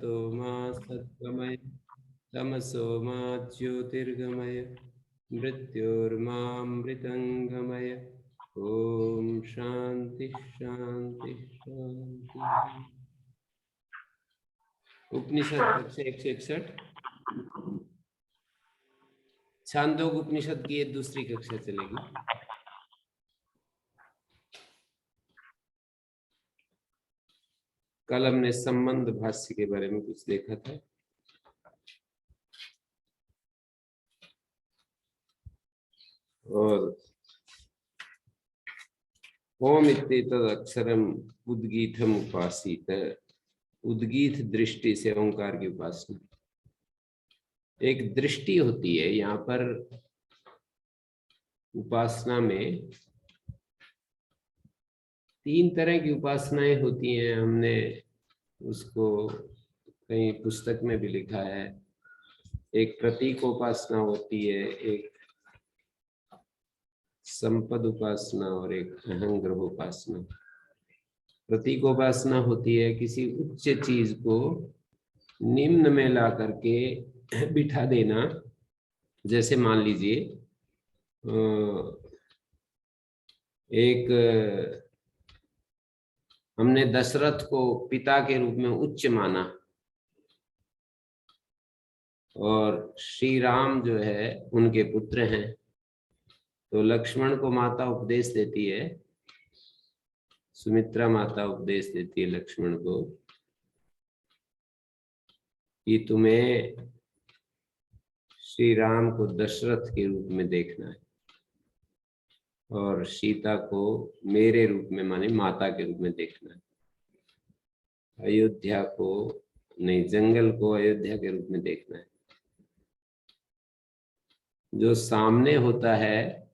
सतो मा सद्गमय तमसो मा ज्योतिर्गमय मृत्योर्मामृतंगमय। ओम शांति शांति शांति। उपनिषद कक्षा 161 छांदोग्य उपनिषद की ये दूसरी कक्षा चलेगी। कल हमने संबंध भाष्य के बारे में कुछ देखा था। और ओम इत्येतद् अक्षरम उद्गीतम उपासीत। उद्गीत दृष्टि से ओंकार की उपासना। एक दृष्टि होती है यहाँ पर उपासना में। 3 तरह की उपासनाएं होती हैं। हमने उसको कहीं पुस्तक में भी लिखा है। एक प्रतीक उपासना होती है, एक संपद उपासना और एक अहंग्रह उपासना। प्रतीक उपासना होती है किसी उच्च चीज को निम्न में ला करके बिठा देना। जैसे मान लीजिए एक हमने दशरथ को पिता के रूप में उच्च माना और श्री राम जो है उनके पुत्र हैं। तो लक्ष्मण को माता उपदेश देती है, सुमित्रा माता उपदेश देती है लक्ष्मण को कि तुम्हें श्री राम को दशरथ के रूप में देखना है और सीता को मेरे रूप में माने माता के रूप में देखना है। अयोध्या को नहीं, जंगल को अयोध्या के रूप में देखना है। जो सामने होता है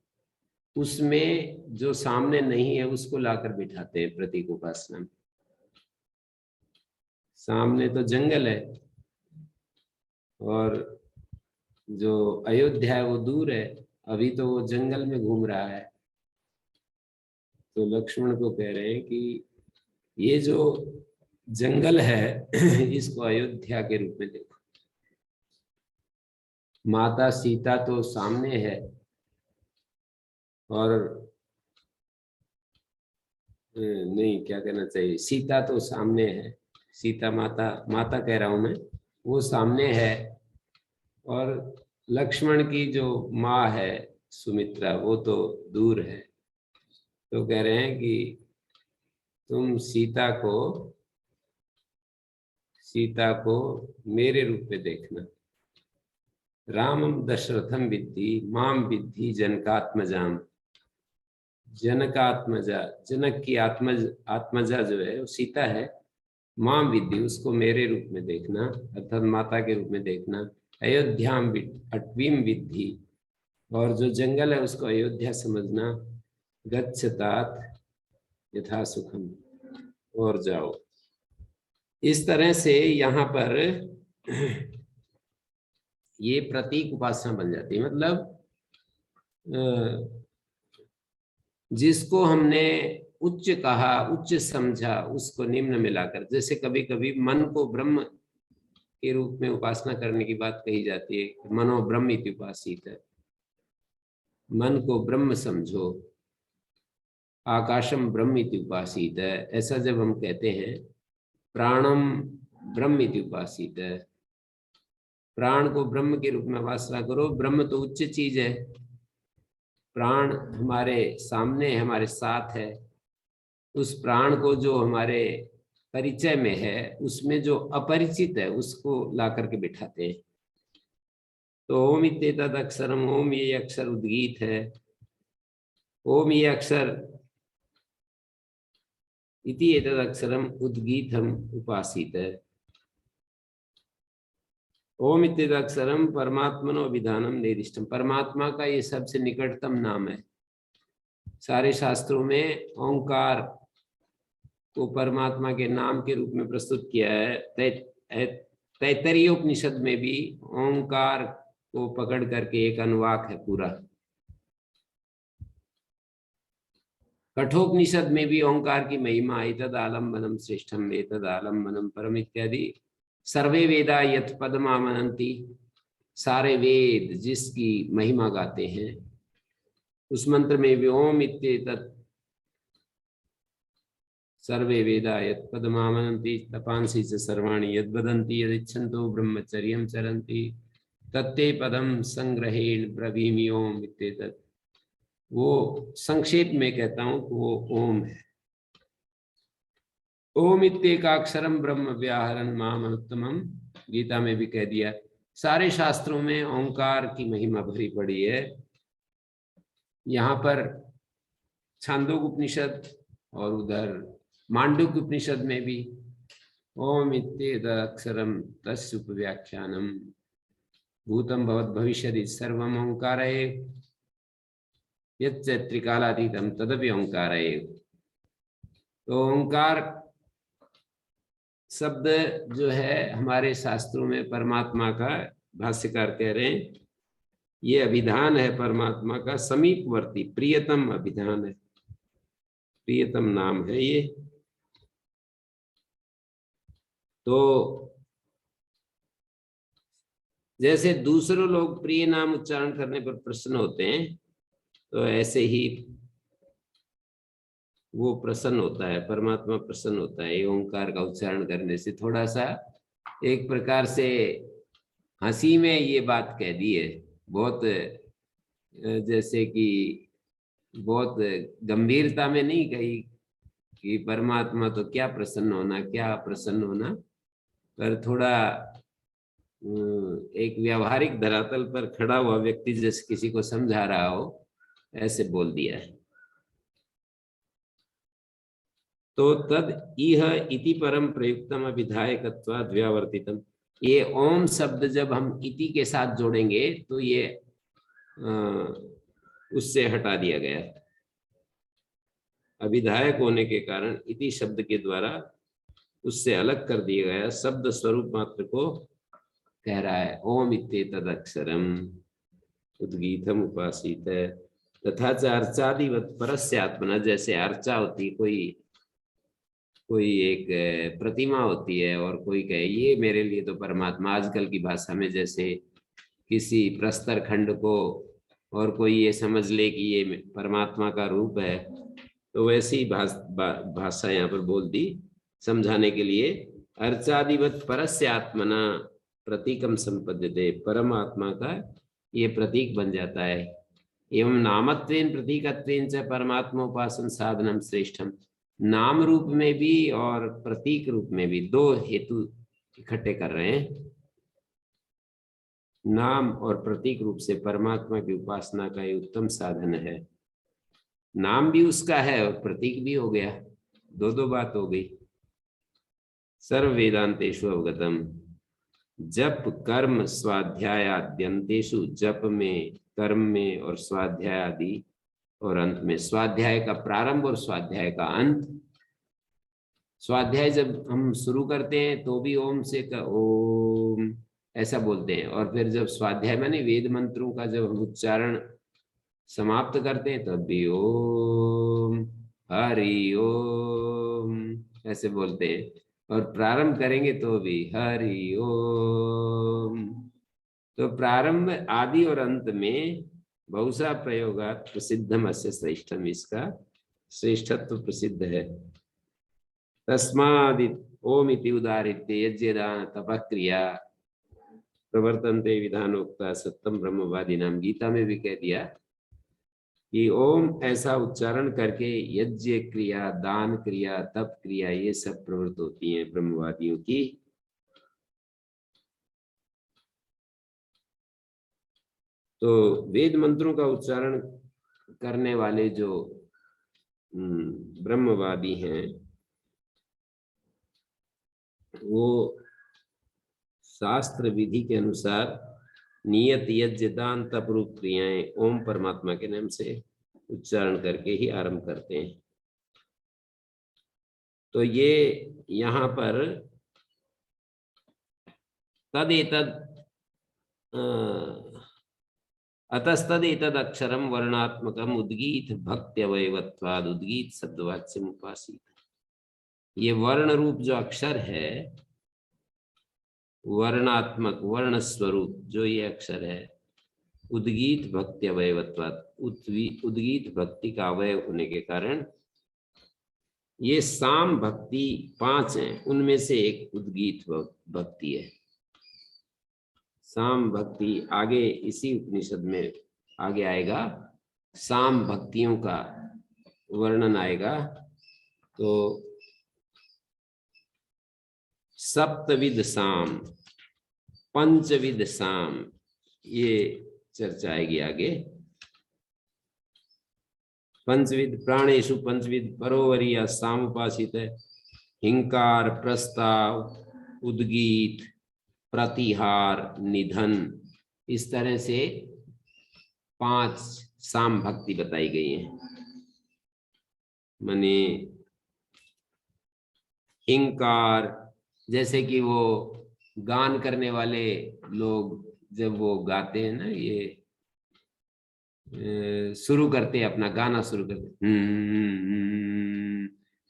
उसमें जो सामने नहीं है उसको लाकर बिठाते हैं प्रतीक उपासना में। सामने तो जंगल है और जो अयोध्या है वो दूर है। अभी तो वो जंगल में घूम रहा है। तो लक्ष्मण को कह रहे हैं कि ये जो जंगल है इसको अयोध्या के रूप में देखो। माता सीता तो सामने है और नहीं, क्या कहना चाहिए, सीता तो सामने है। सीता माता, माता कह रहा हूं मैं, वो सामने है। और लक्ष्मण की जो माँ है सुमित्रा वो तो दूर है। तो कह रहे हैं कि तुम सीता को मेरे रूप में देखना। रामम दशरथम विद्धि माम विद्धि जनकात्मजाम। जनकात्मजा, जनक की आत्मजा जो है वो सीता है। माम विद्धि, उसको मेरे रूप में देखना अर्थात माता के रूप में देखना। अयोध्याम अट्वीम विद्धि, और जो जंगल है उसको अयोध्या समझना। गच्छतात यथा सुखम, और जाओ। इस तरह से यहाँ पर ये प्रतीक उपासना बन जाती है। मतलब जिसको हमने उच्च कहा, उच्च समझा, उसको निम्न में लाकर, जैसे कभी कभी मन को ब्रह्म के रूप में उपासना करने की बात कही जाती है। मनो ब्रह्म इति उपासित है। मन को ब्रह्म समझो। आकाशम ब्रह्म इति उपासित है, ऐसा जब हम कहते हैं। प्राणम ब्रह्म इति उपासित है। प्राण को ब्रह्म के रूप में उपासना करो। ब्रह्म तो उच्च चीज है। प्राण हमारे सामने, हमारे साथ है। उस प्राण को जो हमारे परिचय में है, उसमें जो अपरिचित है उसको ला करके बिठाते हैं। तो ओम इत्येतद् अक्षरम, ओम ये अक्षर उद्गीत है। ओम ये अक्षर इति एतद् अक्षरम उद्गीतम उपासित है। ओम इत्येतद् अक्षरम परमात्मनो विधानम निर्दिष्टम। परमात्मा का ये सबसे निकटतम नाम है। सारे शास्त्रों में ओंकार को परमात्मा के नाम के रूप में प्रस्तुत किया है। तैत्तरीय उपनिषद में भी ओंकार को पकड़ करके एक अनुवाक है पूरा। कठोपनिषद में भी ओंकार की महिमा, एतद आलम्बनम श्रेष्ठम एतद आलम्बनम परम इत्यादि सर्वे वेदा यत् पदमामनन्ति, सारे वेद जिसकी महिमा गाते हैं। उस मंत्र में भी ओम इत्येतत् सर्वे वेदा यत् पदमामनन्ति तपांसि च सर्वाणि यद् वदन्ति यदिच्छन्तो ब्रह्मचर्यं चरन्ति तत्ते पदम संग्रहेण ब्रवीमि ओम इत्येतत्। वो संक्षेप में कहता हूं कि वो ओम है। ओम इत्येकाक्षरम ब्रह्म व्याहरन् मामनुत्तमम्, गीता में भी कह दिया। सारे शास्त्रों में ओंकार की महिमा भरी पड़ी है। यहाँ पर छांदोग्य उपनिषद और उधर मांडुक्य उपनिषद में भी ओम इत्येतदक्षरम तस्य उपव्याख्यानम भूतम भवत् भविष्यति सर्वम ओंकार एव यच्च त्रिकालातीतम तदपि ओंकार एव। तो ओंकार शब्द जो है हमारे शास्त्रों में परमात्मा का, भाष्यकार कह रहे हैं ये अभिधान है परमात्मा का, समीपवर्ती प्रियतम अभिधान है, प्रियतम नाम है ये। तो जैसे दूसरों लोग प्रिय नाम उच्चारण करने पर प्रसन्न होते हैं, तो ऐसे ही वो प्रसन्न होता है, परमात्मा प्रसन्न होता है। ये ओंकार का उच्चारण करने से थोड़ा सा एक प्रकार से हंसी में ये बात कह दी है, बहुत जैसे कि बहुत गंभीरता में नहीं कही कि परमात्मा तो क्या प्रसन्न होना, क्या प्रसन्न होना, पर थोड़ा एक व्यावहारिक धरातल पर खड़ा हुआ व्यक्ति जैसे किसी को समझा रहा हो, ऐसे बोल दिया है। तो तद इह इति परम प्रयुक्तम अभिधायकत्वाद् व्यावर्तितम। ये ओम शब्द जब हम इति के साथ जोड़ेंगे तो ये उससे हटा दिया गया, अभिधायक होने के कारण इति शब्द के द्वारा उससे अलग कर दिया गया, शब्द स्वरूप मात्र को कह रहा है। ओम इत्येतदक्षरम उद्गीतम उपासित तथा च अर्चादिवत् परस्यात्मना, जैसे अर्चा होती, कोई एक प्रतिमा होती है और कोई कहे ये मेरे लिए तो परमात्मा, आजकल की भाषा में जैसे किसी प्रस्तर खंड को और कोई ये समझ ले कि ये परमात्मा का रूप है, तो वैसी भाषा यहाँ पर बोल दी समझाने के लिए। अर्चादिवत् परस्य आत्मना प्रतीकम संपद्यते, परमात्मा का ये प्रतीक बन जाता है। एवं नामत्वेन प्रतीकत्वेन च परमात्मोपासन साधनम श्रेष्ठम, नाम रूप में भी और प्रतीक रूप में भी दो हेतु इकट्ठे कर रहे हैं। नाम और प्रतीक रूप से परमात्मा की उपासना का ये उत्तम साधन है। नाम भी उसका है और प्रतीक भी हो गया, दो दो बात हो गई। सर्व वेदांतेषु अवगतम, जप कर्म स्वाध्यायाद्यंतेषु, जप में, कर्म में और स्वाध्याय आदि और अंत में, स्वाध्याय का प्रारंभ और स्वाध्याय का अंत। स्वाध्याय जब हम शुरू करते हैं तो भी ओम से ओम ऐसा बोलते हैं, और फिर जब स्वाध्याय माने वेद मंत्रों का जब हम उच्चारण समाप्त करते हैं तब भी ओम हरि ओम ऐसे बोलते हैं, और प्रारंभ करेंगे तो भी हरि ओम। तो प्रारंभ, आदि और अंत में बहुशा प्रयोगात् प्रसिद्धम अस्य श्रेष्ठम, इसका श्रेष्ठत्व प्रसिद्ध है। तस्मादि ओम इति उदाहृत्य यज्ञदान तपः क्रिया प्रवर्तन्ते विधानोक्ता सत्यम ब्रह्मवादिनाम, गीता में भी कह दिया कि ओम ऐसा उच्चारण करके यज्ञ क्रिया, दान क्रिया, तप क्रिया ये सब प्रवृत्त होती हैं ब्रह्मवादियों की। तो वेद मंत्रों का उच्चारण करने वाले जो ब्रह्मवादी हैं वो शास्त्र विधि के अनुसार नियत यज्ञ दान तप रूप क्रियाएं ओम परमात्मा के नाम से उच्चारण करके ही आरंभ करते हैं। तो ये यहाँ पर तदेतद अतस्तदेतद अक्षरम वर्णात्मकम उद्गीत भक्त्यवयवत्वाद, उद्गीत शब्दवाच्यम उपासित। ये वर्ण रूप जो अक्षर है वर्णात्मक वर्ण स्वरूप जो ये अक्षर है, उद्गीत भक्ति अवयवत्वात्, उद्गीत भक्ति का अवयव होने के कारण ये साम भक्ति 5 हैं, उनमें से एक उद्गीत भक्ति है। साम भक्ति आगे इसी उपनिषद में आगे आएगा, साम भक्तियों का वर्णन आएगा। तो सप्तविध साम, पंचविध साम, ये चर्चा आएगी आगे। पंचविध प्राणेषु पंचविध परोवरीय सामुपासित है, हिंकार, प्रस्ताव, उद्गीत, प्रतिहार, निधन, इस तरह से 5 साम भक्ति बताई गई है। माने हिंकार, जैसे कि वो गान करने वाले लोग जब वो गाते हैं ना, ये शुरू करते हैं अपना गाना, शुरू करते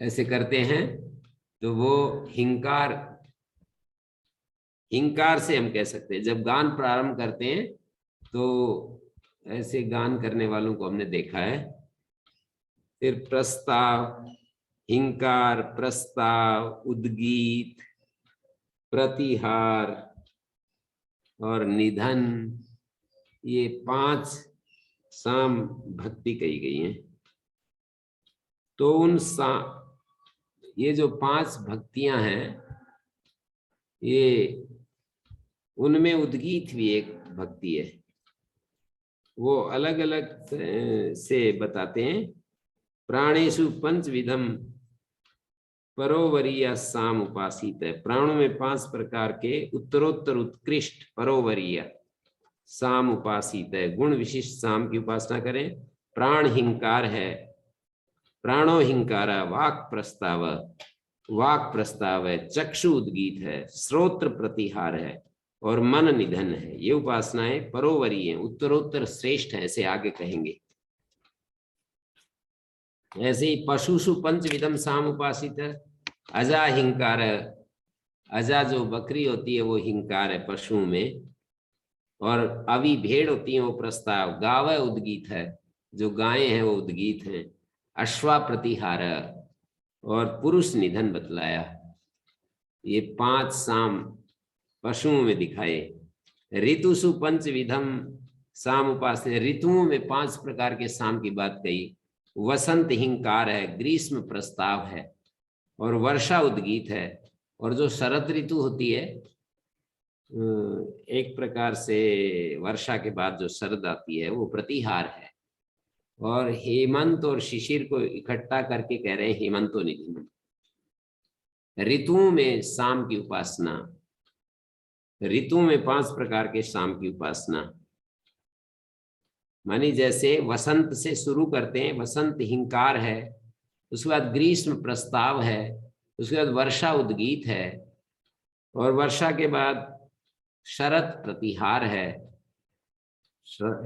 ऐसे करते हैं, तो वो हिंकार, हिंकार से हम कह सकते हैं जब गान प्रारंभ करते हैं तो ऐसे गान करने वालों को हमने देखा है। फिर प्रस्ताव, हिंकार, प्रस्ताव, उद्गीत, प्रतिहार और निधन, ये 5 साम भक्ति कही गई हैं। तो ये जो 5 भक्तियां हैं, ये उनमें उद्गीत भी एक भक्ति है। वो अलग अलग से बताते हैं। प्राणेषु पंचविधम परोवरीय साम उपासित है, प्राणों में 5 प्रकार के उत्तरोत्तर उत्कृष्ट परोवरीय साम उपासित है, गुण विशिष्ट साम की उपासना करें। प्राण हिंकार है, प्राणो हिंकार, वाक प्रस्ताव है, चक्षु उद्गीत है, श्रोत्र प्रतिहार है और मन निधन है। ये उपासनाएं परोवरी हैं, उत्तरोत्तर श्रेष्ठ है, ऐसे आगे कहेंगे। ऐसे ही पशुषु पंचविधम साम उपासित है, अजा हिंकार, अजा जो बकरी होती है वो हिंकार है पशुओं में, और अभी भेड़ होती है वो प्रस्ताव, गाव उद्गीत है, जो गायें हैं वो उद्गीत हैं, अश्वा प्रतिहार और पुरुष निधन बतलाया। ये 5 साम पशुओं में दिखाए। ऋतुषु पंचविधम साम उपासना, ऋतुओं में 5 प्रकार के साम की बात कही। वसंत हिंकार है, ग्रीष्म प्रस्ताव है और वर्षा उद्गीत है। और जो शरद ऋतु होती है, एक प्रकार से वर्षा के बाद जो शरद आती है वो प्रतिहार है। और हेमंत और शिशिर को इकट्ठा करके कह रहे हैं हेमंतो निधि। ऋतुओं में साम की उपासना, ऋतु में 5 प्रकार के साम की उपासना, मानी जैसे वसंत से शुरू करते हैं, वसंत हिंकार है, उसके बाद ग्रीष्म प्रस्ताव है, उसके बाद वर्षा उद्गीत है, और वर्षा के बाद शरद प्रतिहार है,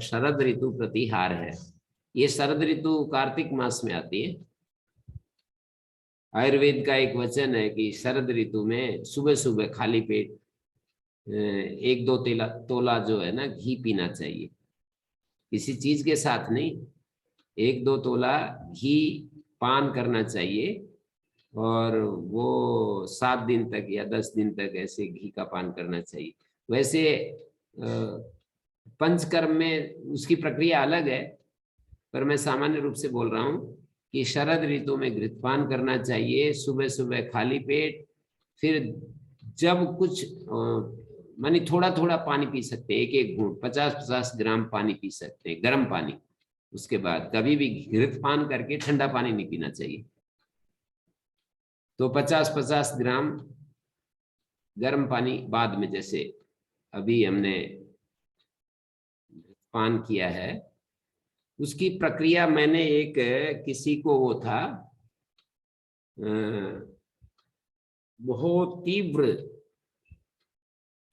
शरद ऋतु प्रतिहार है। ये शरद ऋतु कार्तिक मास में आती है। आयुर्वेद का एक वचन है कि शरद ऋतु में सुबह सुबह खाली पेट 1-2 तोला जो है ना घी पीना चाहिए, किसी चीज के साथ नहीं, 1-2 तोला घी पान करना चाहिए। और वो 7 दिन तक या 10 दिन तक ऐसे घी का पान करना चाहिए। वैसे पंचकर्म में उसकी प्रक्रिया अलग है, पर मैं सामान्य रूप से बोल रहा हूँ कि शरद ऋतु में घृतपान करना चाहिए सुबह सुबह खाली पेट। फिर जब कुछ मानी थोड़ा थोड़ा पानी पी सकते हैं, 1-1 घूंट, 50-50 ग्राम पानी पी सकते हैं, गर्म पानी। उसके बाद कभी भी घृतपान करके ठंडा पानी नहीं पीना चाहिए। तो 50-50 ग्राम गर्म पानी बाद में, जैसे अभी हमने पान किया है, उसकी प्रक्रिया मैंने एक किसी को वो था बहुत तीव्र,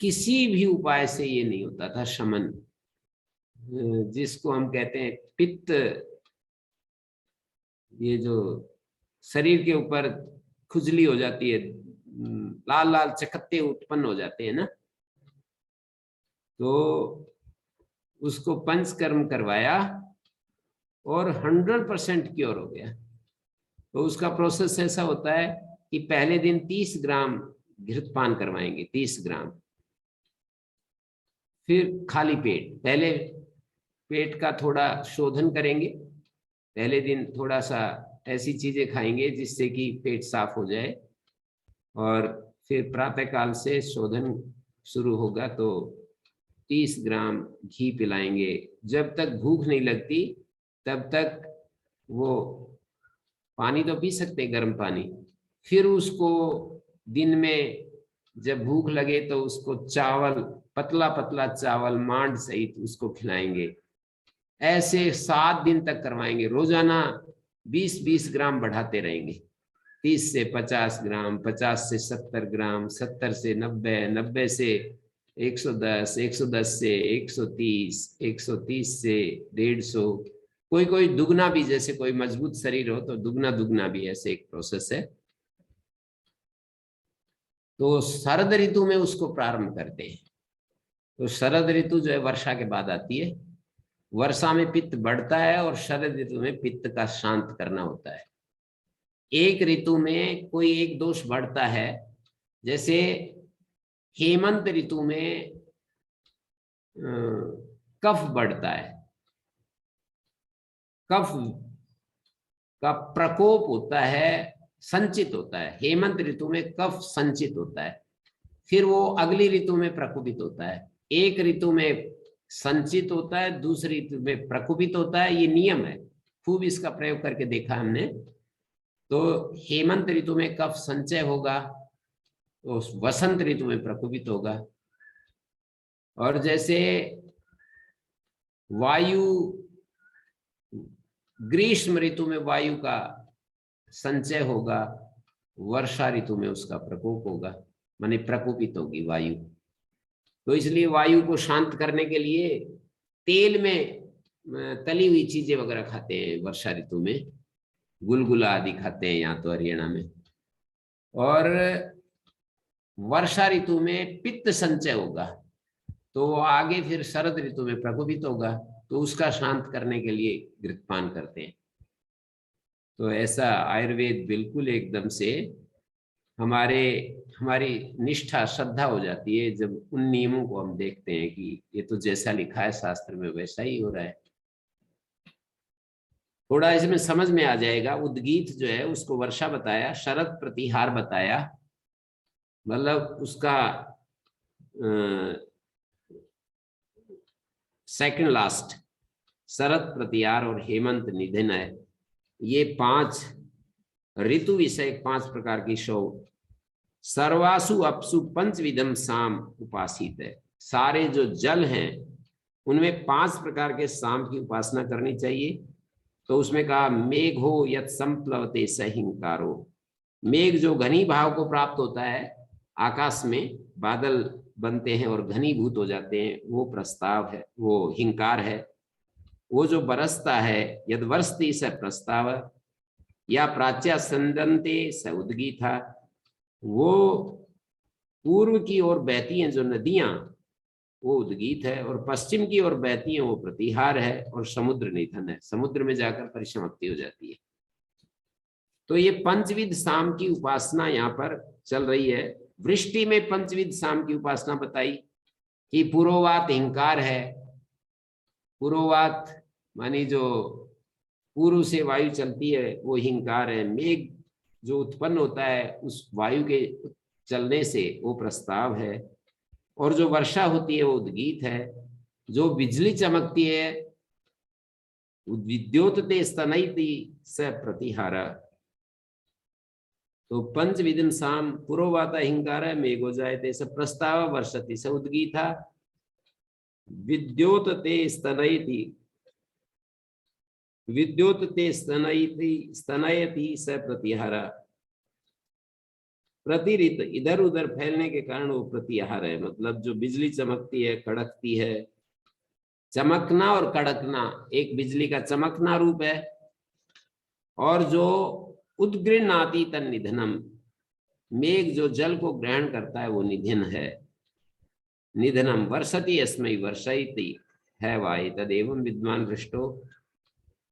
किसी भी उपाय से ये नहीं होता था शमन, जिसको हम कहते हैं पित्त, ये जो शरीर के ऊपर खुजली हो जाती है, लाल लाल चकत्ते उत्पन्न हो जाते हैं ना, तो उसको पंचकर्म करवाया और 100% क्योर हो गया। तो उसका प्रोसेस ऐसा होता है कि पहले दिन 30 ग्राम घृतपान करवाएंगे, 30 ग्राम। फिर खाली पेट, पहले पेट का थोड़ा शोधन करेंगे। पहले दिन थोड़ा सा ऐसी चीजें खाएंगे जिससे कि पेट साफ हो जाए, और फिर प्रातःकाल से शोधन शुरू होगा तो 30 ग्राम घी पिलाएंगे। जब तक भूख नहीं लगती तब तक वो पानी तो पी सकते, गर्म पानी। फिर उसको दिन में जब भूख लगे तो उसको चावल, पतला पतला चावल मांड सहित उसको खिलाएंगे। ऐसे 7 दिन तक करवाएंगे। रोजाना 20-20 ग्राम बढ़ाते रहेंगे। 30 से 50 ग्राम, 50 से 70 ग्राम, 70 से 90, 90 से 110, 110 से 130, 130 से 150। कोई कोई दुगना भी, जैसे कोई मजबूत शरीर हो तो दुगना दुगना भी, ऐसे एक प्रोसेस है। तो शरद ऋतु में उसको प्रारंभ करते हैं। तो शरद ऋतु जो है वर्षा के बाद आती है। वर्षा में पित्त बढ़ता है और शरद ऋतु में पित्त का शांत करना होता है। एक ऋतु में कोई एक दोष बढ़ता है, जैसे हेमंत ऋतु में कफ बढ़ता है। कफ का प्रकोप होता है, संचित होता है। हेमंत ऋतु में कफ संचित होता है, फिर वो अगली ऋतु में प्रकोपित होता है। एक ऋतु में संचित होता है, दूसरी ऋतु में प्रकोपित होता है। ये नियम है, खूब इसका प्रयोग करके देखा हमने। तो हेमंत ऋतु में कफ संचय होगा, तो वसंत ऋतु में प्रकोपित होगा। और जैसे वायु, ग्रीष्म ऋतु में वायु का संचय होगा, वर्षा ऋतु में उसका प्रकोप होगा, माने प्रकोपित होगी वायु। तो इसलिए वायु को शांत करने के लिए तेल में तली हुई चीजें वगैरह खाते हैं वर्षा ऋतु में, गुलगुला आदि खाते हैं यहाँ तो हरियाणा में। और वर्षा ऋतु में पित्त संचय होगा, तो वो आगे फिर शरद ऋतु में प्रकोपित होगा, तो उसका शांत करने के लिए घृतपान करते हैं। तो ऐसा आयुर्वेद बिल्कुल एकदम से हमारी निष्ठा, श्रद्धा हो जाती है जब उन नियमों को हम देखते हैं कि ये तो जैसा लिखा है शास्त्र में वैसा ही हो रहा है। थोड़ा इसमें समझ में आ जाएगा। उद्गीत जो है उसको वर्षा बताया, शरद प्रतिहार बताया, मतलब उसका सेकंड लास्ट शरद प्रतिहार और हेमंत निधन है। ये 5 ऋतु विषय 5 प्रकार की शौ। सर्वासु अपसु पंचविधम साम उपासित है। सारे जो जल हैं उनमें 5 प्रकार के साम की उपासना करनी चाहिए। तो उसमें कहा मेघो यत् संप्लवते सहिंकारो। मेघ जो घनी भाव को प्राप्त होता है, आकाश में बादल बनते हैं और घनीभूत हो जाते हैं, वो प्रस्ताव है, वो हिंकार है। वो जो बरसता है, यद वर्षति स प्रस्ताव या प्राच्या संदंते स उद्गीता। वो पूर्व की ओर बहती हैं जो नदियां, वो उद्गीत है, और पश्चिम की ओर बहती हैं वो प्रतिहार है, और समुद्र निधन है, समुद्र में जाकर परिसमाप्ति हो जाती है। तो ये पंचविध साम की उपासना यहाँ पर चल रही है। वृष्टि में पंचविध साम की उपासना बताई कि पुरोवात हिंकार है। पुरोवात मानी जो पूर्व से वायु चलती है वो हिंकार है। मेघ जो उत्पन्न होता है उस वायु के चलने से वो प्रस्ताव है। और जो वर्षा होती है वो उद्गीत है। जो बिजली चमकती है विद्योतते स्तनयति स प्रतिहारा। तो पंचविधम साम पुरोवाता हिंकार मेघो जायते स प्रस्ताव वर्षति स उद्गीता। विद्योतते स्तनयति, विद्योतते स्तनयति, स्तनयति स प्रतिहारा। प्रतिरित इधर उधर फैलने के कारण वो प्रतिहार है। मतलब जो बिजली चमकती है, कड़कती है, चमकना और कड़कना एक बिजली का चमकना रूप है। और जो उद्गृह्णाति तन निधनम, मेघ जो जल को ग्रहण करता है वो निधन है। निधनम वर्षति अस्मै वर्षयति है वाय तदेवं विद्वान दृष्टो।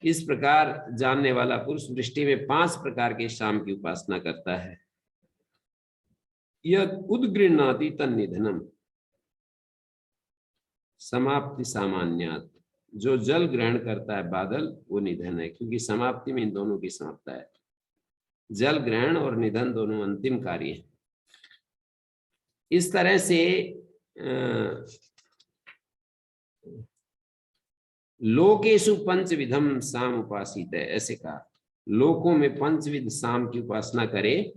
इस प्रकार जानने वाला पुरुष वृष्टि में 5 प्रकार के शाम की उपासना करता है। यद उद्गृह्णाति तन्निधनम समाप्ति सामान्यात, जो जल ग्रहण करता है बादल वो निधन है, क्योंकि समाप्ति में इन दोनों की समाप्ता है। जल ग्रहण और निधन दोनों अंतिम कार्य हैं। इस तरह से लोकेशु पंचविधम साम उपासित है, ऐसे कहा लोकों में 5 विध साम की उपासना करे।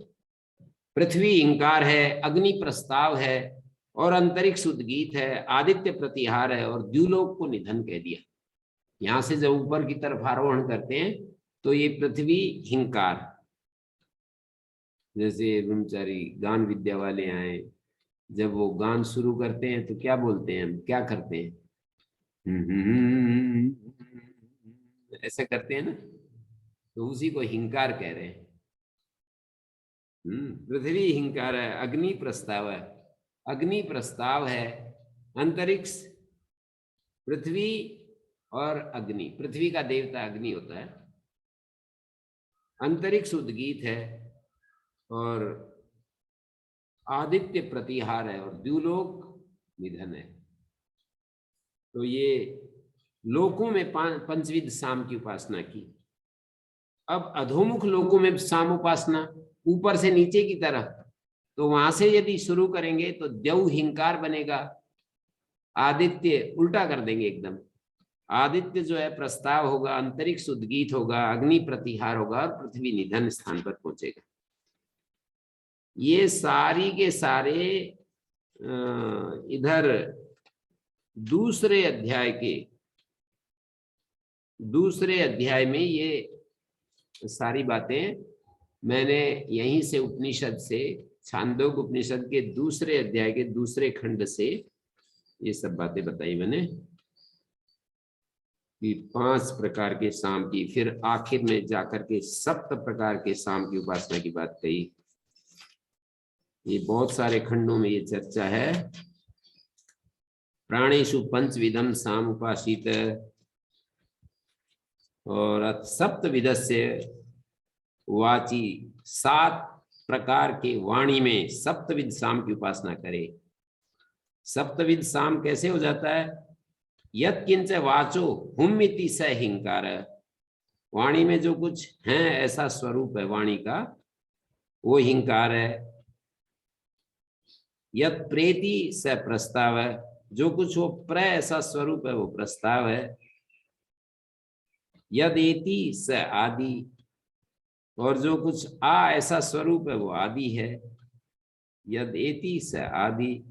पृथ्वी हिंकार है, अग्नि प्रस्ताव है और अंतरिक्ष उद्गीत है, आदित्य प्रतिहार है और द्युलोक को निधन कह दिया। यहां से जब ऊपर की तरफ आरोहण करते हैं तो ये पृथ्वी हिंकार, जैसे ब्रह्मचारी गान विद्या वाले आए, जब वो गान शुरू करते हैं तो क्या बोलते हैं, हम क्या करते हैं, ऐसा करते हैं ना, तो उसी को हिंकार कह रहे हैं। पृथ्वी हिंकार है, अग्नि प्रस्ताव है, अग्नि प्रस्ताव है, अंतरिक्ष पृथ्वी और अग्नि, पृथ्वी का देवता अग्नि होता है, अंतरिक्ष उद्गीत है और आदित्य प्रतिहार है और द्युलोक निधन है। तो ये लोकों में 5 विध साम की उपासना की। अब अधोमुख लोकों में साम उपासना ऊपर से नीचे की तरफ, तो वहां से यदि शुरू करेंगे तो द्यौ हिंकार बनेगा, आदित्य उल्टा कर देंगे एकदम, आदित्य जो है प्रस्ताव होगा, अंतरिक्ष उद्गीत होगा, अग्नि प्रतिहार होगा और पृथ्वी निधन स्थान पर पहुंचेगा। ये सारी के सारे इधर दूसरे अध्याय में ये सारी बातें मैंने यहीं से उपनिषद से, छांदोग्य उपनिषद के दूसरे अध्याय के दूसरे खंड से ये सब बातें बताई मैंने कि 5 प्रकार के साम की, फिर आखिर में जाकर के 7 प्रकार के साम की उपासना की बात कही। ये बहुत सारे खंडों में ये चर्चा है। प्राणेषु 5 विधम साम उपासित और 7 विधस्य वाची, 7 प्रकार के वाणी में 7 विध साम की उपासना करे। 7 विध साम कैसे हो जाता है, यत् किंच वाचो हुमिति स हिंकार, वाणी में जो कुछ है ऐसा स्वरूप है वाणी का, वो हिंकार है। यत् प्रेति स प्रस्ताव है, जो कुछ वो प्र ऐसा स्वरूप है वो प्रस्ताव है। यदेति स आदि, और जो कुछ आ ऐसा स्वरूप है वो आदि है। यद एति स आदि,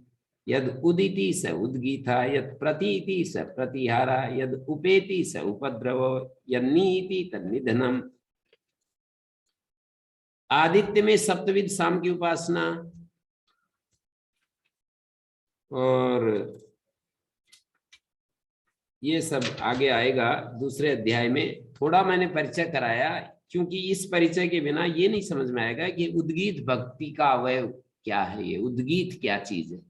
यद उदिति स उद्गीता, यद प्रतीति स प्रतिहारा, यद उपेति स उपद्रव, यद नीति तद निधनम। आदित्य में 7 विध साम की उपासना, और ये सब आगे आएगा दूसरे अध्याय में। थोड़ा मैंने परिचय कराया क्योंकि इस परिचय के बिना ये नहीं समझ में आएगा कि उद्गीत भक्ति का अवयव क्या है, ये उद्गीत क्या चीज है।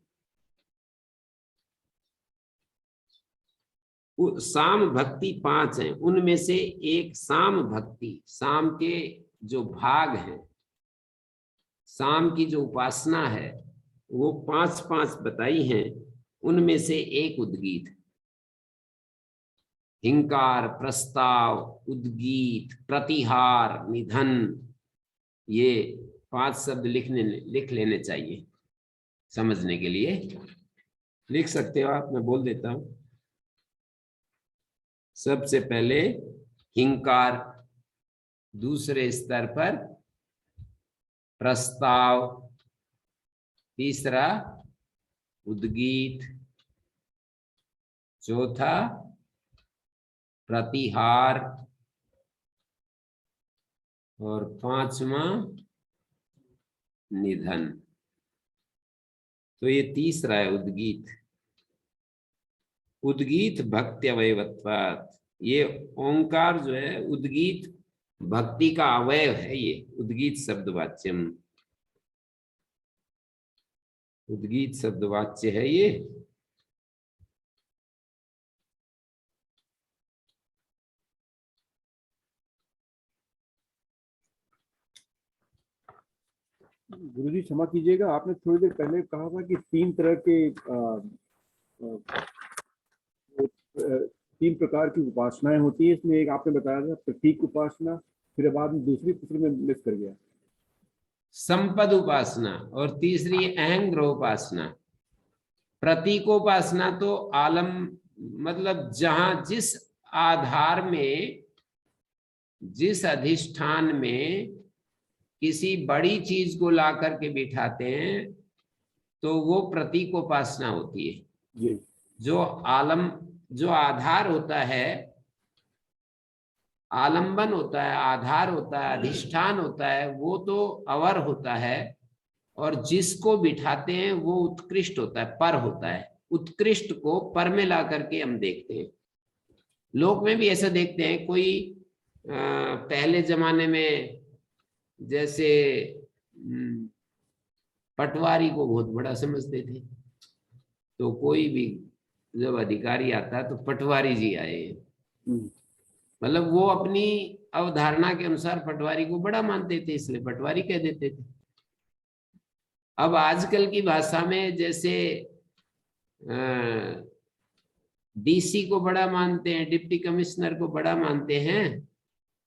साम भक्ति 5 हैं, उनमें से एक साम भक्ति, साम के जो भाग हैं, साम की जो उपासना है वो 5 बताई हैं, उनमें से एक उद्गीत। हिंकार, प्रस्ताव, उद्गीत, प्रतिहार, निधन, ये 5 शब्द लिख लेने चाहिए समझने के लिए। लिख सकते हो आप, मैं बोल देता हूं। सबसे पहले हिंकार, दूसरे स्तर पर प्रस्ताव, तीसरा उद्गीत, चौथा प्रतिहार और 5वां निधन। तो ये तीसरा है उद्गीत। उद्गीत भक्ति अवयवत्वात्, ये ओंकार जो है उद्गीत भक्ति का अवयव है। ये उद्गीत शब्दवाच्यम, उद्गीत शब्दवाच्य है ये, गुरुजी क्षमा कीजिएगा, आपने थोड़ी देर पहले कहा था कि तीन तरह के तीन प्रकार की उपासनाएं होती है। इसमें एक आपने बताया था प्रतीक उपासना, फिर बाद में दूसरी में मिस कर गया। संपद उपासना और तीसरी अहंग्रह उपासना। प्रतीकोपासना तो आलम मतलब जहां जिस आधार में, जिस अधिष्ठान में किसी बड़ी चीज को ला करके बिठाते हैं तो वो प्रतीकोपासना होती है। जी। जो आधार होता है, आलंबन होता है, आधार होता है, अधिष्ठान होता है, वो तो अवर होता है, और जिसको बिठाते हैं वो उत्कृष्ट होता है, पर होता है। उत्कृष्ट को पर में ला करके हम देखते हैं। लोक में भी ऐसा देखते हैं। कोई पहले जमाने में जैसे पटवारी को बहुत बड़ा समझते थे, तो कोई भी जब अधिकारी आता तो पटवारी जी आए, मतलब वो अपनी अवधारणा के अनुसार पटवारी को बड़ा मानते थे, इसलिए पटवारी कह देते थे। अब आजकल की भाषा में जैसे डीसी को बड़ा मानते हैं, डिप्टी कमिश्नर को बड़ा मानते हैं,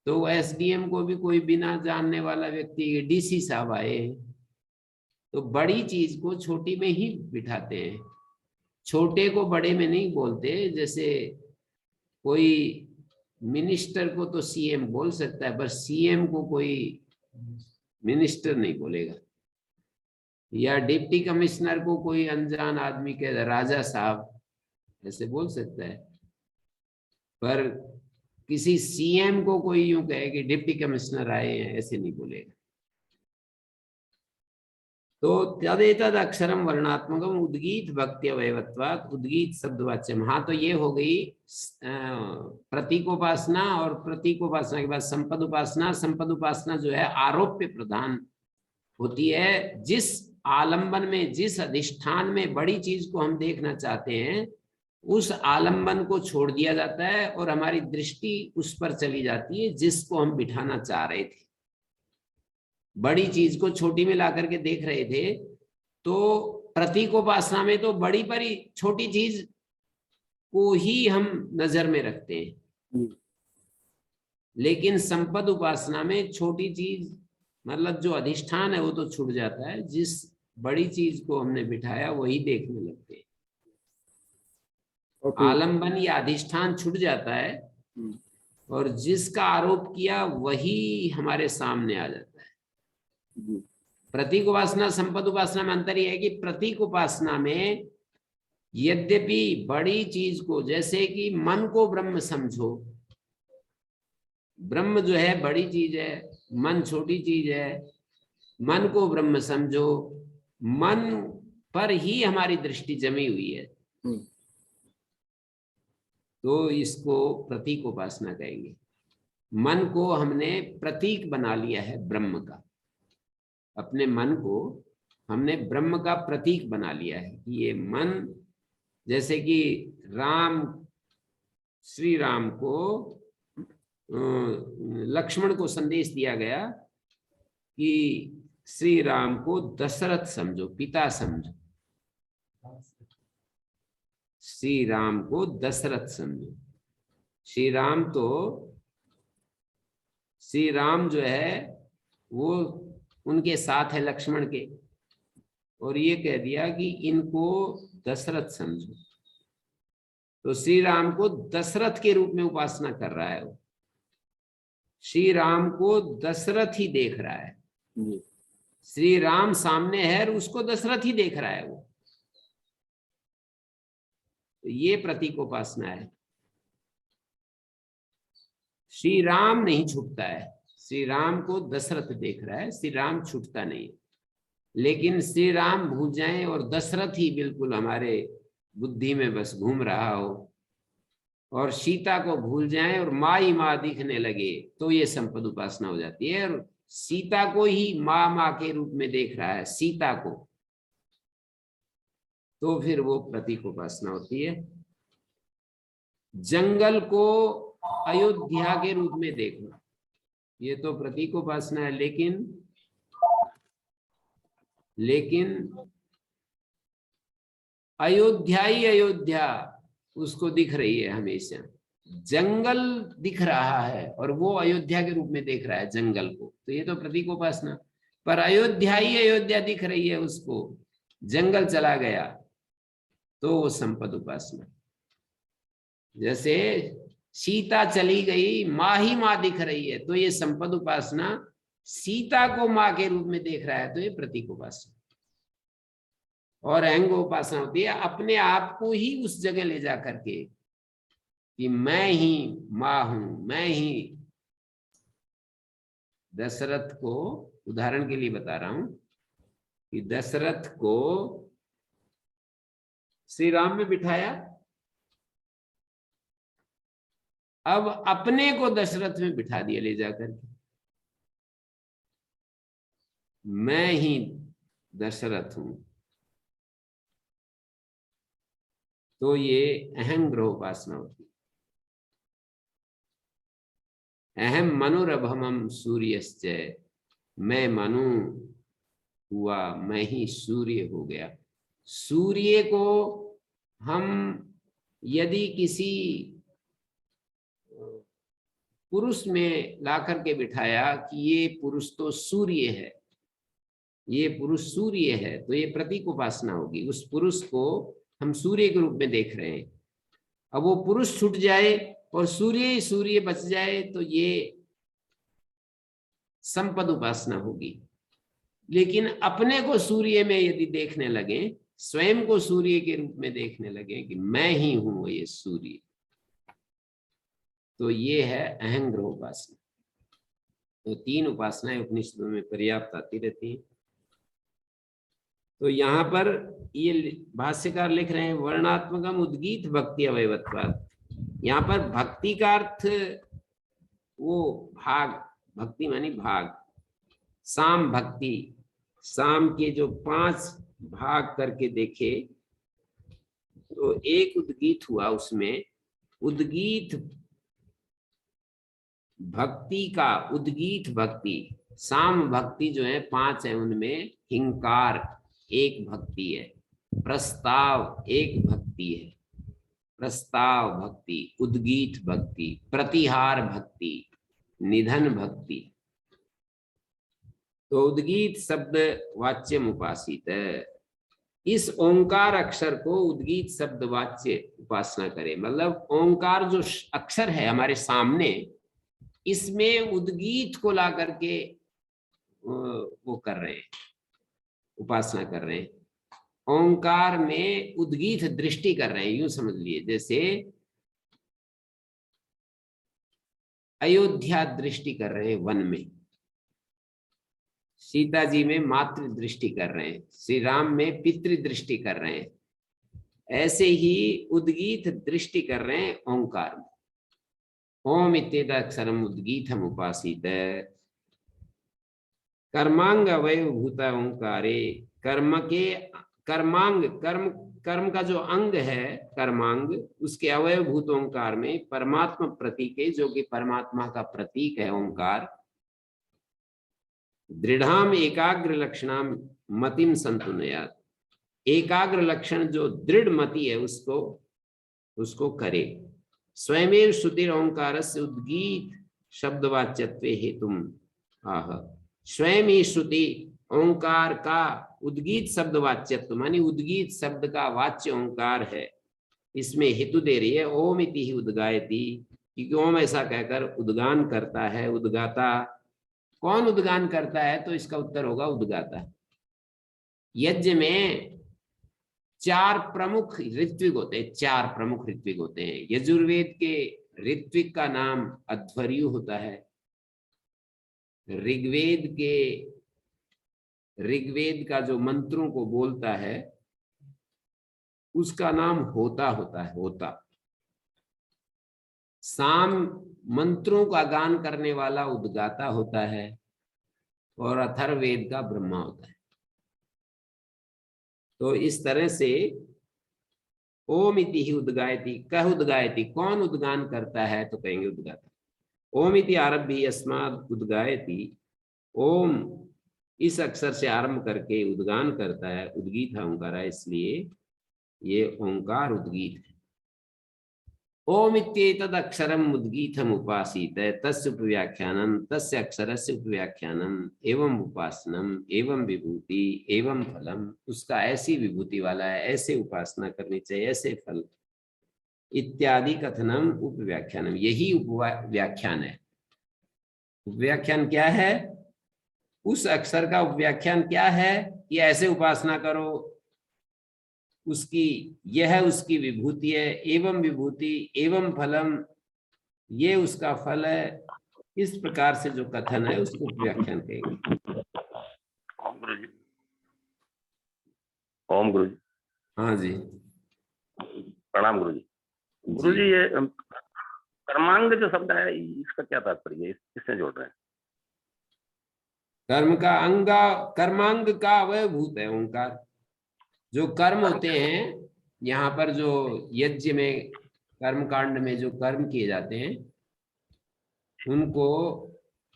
तो एसडीएम को भी कोई बिना जानने वाला व्यक्ति डीसी साहब आए। तो बड़ी चीज को छोटी में ही बिठाते हैं, छोटे को बड़े में नहीं बोलते। जैसे कोई मिनिस्टर को तो सीएम बोल सकता है, पर सीएम को कोई मिनिस्टर नहीं बोलेगा, या डिप्टी कमिश्नर को कोई अनजान आदमी कह राजा साहब ऐसे बोल सकता है, पर किसी सीएम को कोई यूं कहे कि डिप्टी कमिश्नर आए हैं, ऐसे नहीं बोलेगा। तो तदेतद अक्षरम वर्णात्मकम उद्गीत भक्ति अवयवत्वात्, उद्गीत शब्दवाच्यम। हाँ, तो ये हो गई प्रतीकोपासना, और प्रतीकोपासना के बाद संपद उपासना। संपद उपासना जो है आरोप्य प्रधान होती है। जिस आलंबन में, जिस अधिष्ठान में बड़ी चीज को हम देखना चाहते हैं, उस आलंबन को छोड़ दिया जाता है और हमारी दृष्टि उस पर चली जाती है जिसको हम बिठाना चाह रहे थे। बड़ी चीज को छोटी में ला करके देख रहे थे, तो प्रतीकोपासना में तो बड़ी बड़ी छोटी चीज को ही हम नजर में रखते हैं, लेकिन संपद उपासना में छोटी चीज मतलब जो अधिष्ठान है वो तो छूट जाता है, जिस बड़ी चीज को हमने बिठाया वही देखने लगते हैं। आलंबन या अधिष्ठान छूट जाता है और जिसका आरोप किया वही हमारे सामने आ जाता है। प्रतीक उपासना संपद उपासना में अंतर यह है कि प्रतीक उपासना में यद्यपि बड़ी चीज को, जैसे कि मन को ब्रह्म समझो, ब्रह्म जो है बड़ी चीज है, मन छोटी चीज है, मन को ब्रह्म समझो, मन पर ही हमारी दृष्टि जमी हुई है, तो इसको प्रतीक उपासना कहेंगे। मन को हमने प्रतीक बना लिया है ब्रह्म का, अपने मन को हमने ब्रह्म का प्रतीक बना लिया है कि ये मन, जैसे कि श्री राम को लक्ष्मण को संदेश दिया गया कि श्री राम को दशरथ समझो, पिता समझो, श्री राम को दशरथ समझो। श्री राम जो है वो उनके साथ है लक्ष्मण के, और ये कह दिया कि इनको दशरथ समझो। तो श्री राम को दशरथ के रूप में उपासना कर रहा है वो, श्री राम को दशरथ ही देख रहा है। श्री राम सामने है और उसको दशरथ ही देख रहा है वो, तो ये प्रतीक उपासना है। श्री राम नहीं छूटता है, श्री राम को दशरथ देख रहा है, श्री राम छूटता नहीं। लेकिन श्री राम भूल जाएं और दशरथ ही बिल्कुल हमारे बुद्धि में बस घूम रहा हो, और सीता को भूल जाएं और माँ ही माँ दिखने लगे, तो ये संपद उपासना हो जाती है। और सीता को ही माँ के रूप में देख रहा है, सीता को, तो फिर वो प्रतीक उपासना होती है। जंगल को अयोध्या के रूप में देखना, ये तो प्रतीक उपासना है। लेकिन लेकिन अयोध्या ही अयोध्या उसको दिख रही है हमेशा, जंगल दिख रहा है और वो अयोध्या के रूप में देख रहा है जंगल को, तो ये तो प्रतीक उपासना। पर अयोध्या ही अयोध्या दिख रही है उसको, जंगल चला गया, तो वो संपद उपासना। जैसे सीता चली गई, माँ ही माँ दिख रही है, तो ये संपद उपासना। सीता को माँ के रूप में देख रहा है, तो ये प्रतीक उपासना। और अहंग उपासना होती है अपने आप को ही उस जगह ले जा करके कि मैं ही माँ हूं, मैं ही। दशरथ को उदाहरण के लिए बता रहा हूं कि दशरथ को श्री राम में बिठाया, अब अपने को दशरथ में बिठा दिया ले जाकर के, मैं ही दशरथ हूं। तो ये अहम ग्रह उपासना होती है। अहम मनुरभमम सूर्यश्च, मैं मनु हुआ, मैं ही सूर्य हो गया। सूर्य को हम यदि किसी पुरुष में ला करके बिठाया कि ये पुरुष तो सूर्य है, ये पुरुष सूर्य है, तो ये प्रतीक उपासना होगी। उस पुरुष को हम सूर्य के रूप में देख रहे हैं। अब वो पुरुष छूट जाए और सूर्य ही सूर्य बच जाए, तो ये संपद उपासना होगी। लेकिन अपने को सूर्य में यदि देखने लगे, स्वयं को सूर्य के रूप में देखने लगे कि मैं ही हूं ये सूर्य, तो ये है अहंग्रह उपासना। तो 3 उपासनाएं उपनिषदों में पर्याप्त आती रहती हैं। तो यहाँ पर ये भाष्यकार लिख रहे हैं वर्णात्मकम उद्गीत भक्ति अवयवत्वात्। यहाँ पर भक्ति का अर्थ वो भाग, भक्ति मानी भाग, साम भक्ति, साम के जो 5 भाग करके देखे तो एक उद्गीत हुआ, उसमें उद्गीत भक्ति का, उद्गीत भक्ति, साम भक्ति जो है 5 है, उनमें हिंकार एक भक्ति है, प्रस्ताव एक भक्ति है, प्रस्ताव भक्ति, उद्गीत भक्ति, प्रतिहार भक्ति, निधन भक्ति। तो उद्गीत शब्द वाच्यम उपासित है। इस ओंकार अक्षर को उद्गीत शब्द वाच्य उपासना करे, मतलब ओंकार जो अक्षर है हमारे सामने, इसमें उद्गीत को ला करके वो कर रहे हैं, उपासना कर रहे हैं। ओंकार में उद्गीत दृष्टि कर रहे हैं, यूं समझ लिए जैसे अयोध्या दृष्टि कर रहे हैं वन में, सीता जी में मातृ दृष्टि कर रहे हैं, श्री राम में पितृ दृष्टि कर रहे हैं, ऐसे ही उद्गीत दृष्टि कर रहे हैं ओंकार में। ओम इत्येतदक्षरम उद्गीतम उपासित, कर्मांग अवयवभूत ओंकारे, कर्म के कर्मांग, कर्म का जो अंग है कर्मांग, उसके अवयवभूत ओंकार में परमात्मा प्रतीक है, जो कि परमात्मा का प्रतीक है ओंकार। दृढ़ाम एकाग्र लक्षणाम मतिम संतुनयात्, एकाग्र लक्षण जो दृढ़ मति है उसको करे। स्वयमेव श्रुतिर ओंकार से उद्गीत शब्दवाच्यत्वे हेतुम आह, स्वयं ही श्रुति ओंकार का उद्गीत शब्द वाच्यत्व मानी उद्गीत शब्द का वाच्य ओंकार है, इसमें हेतु दे रही है। ओम इति ही उद्गायति, क्योंकि ओम ऐसा कहकर उद्गान करता है, उद्गाता। कौन उद्गान करता है? तो इसका उत्तर होगा उद्गाता। यज्ञ में 4 प्रमुख ऋत्विक होते हैं, 4 प्रमुख ऋत्विक होते हैं। यजुर्वेद के ऋत्विक का नाम अध्वर्यु होता है, ऋग्वेद का जो मंत्रों को बोलता है उसका नाम होता होता है, होता। साम मंत्रों का गान करने वाला उद्गाता होता है, और अथर्ववेद का ब्रह्मा होता है। तो इस तरह से ओम इति ही उद्गायति, कह उद्गायति, कौन उद्गान करता है? तो कहेंगे उद्गाता। ओम इति आरभ्य अस्मात् उद्गायति, ओम इस अक्षर से आरंभ करके उद्गान करता है, उद्गीत ओंकार है, इसलिए ये ओंकार उद्गीत है। ओम इत्येतद् अक्षरम उद्गीतम उपासीत तस्य उपव्याख्यानम तस्य अक्षरस्य उपव्याख्यानम एवं उपासनम एवं विभूति एवं फलम, उसका ऐसी विभूति वाला है, ऐसे उपासना करनी चाहिए, ऐसे फल इत्यादि कथनम उपव्याख्यानम, यही उपव्याख्यान है। उपव्याख्यान क्या है? उस अक्षर का उपव्याख्यान क्या है कि ऐसे उपासना करो, उसकी यह उसकी विभूति है, एवं विभूति एवं फलम, ये उसका फल है। इस प्रकार से जो कथन है उसको उपव्याख्यान कहेंगे। ओम गुरु जी। ओम गुरु जी। हाँ जी, प्रणाम गुरु जी। गुरु जी, ये कर्मांग जो शब्द है इसका क्या तात्पर्य है, इससे जोड़ रहे हैं? कर्म का अंगा, कर्मांग का अवयभूत है ओंकार। जो कर्म होते हैं यहाँ पर, जो यज्ञ में कर्म कांड में जो कर्म किए जाते हैं, उनको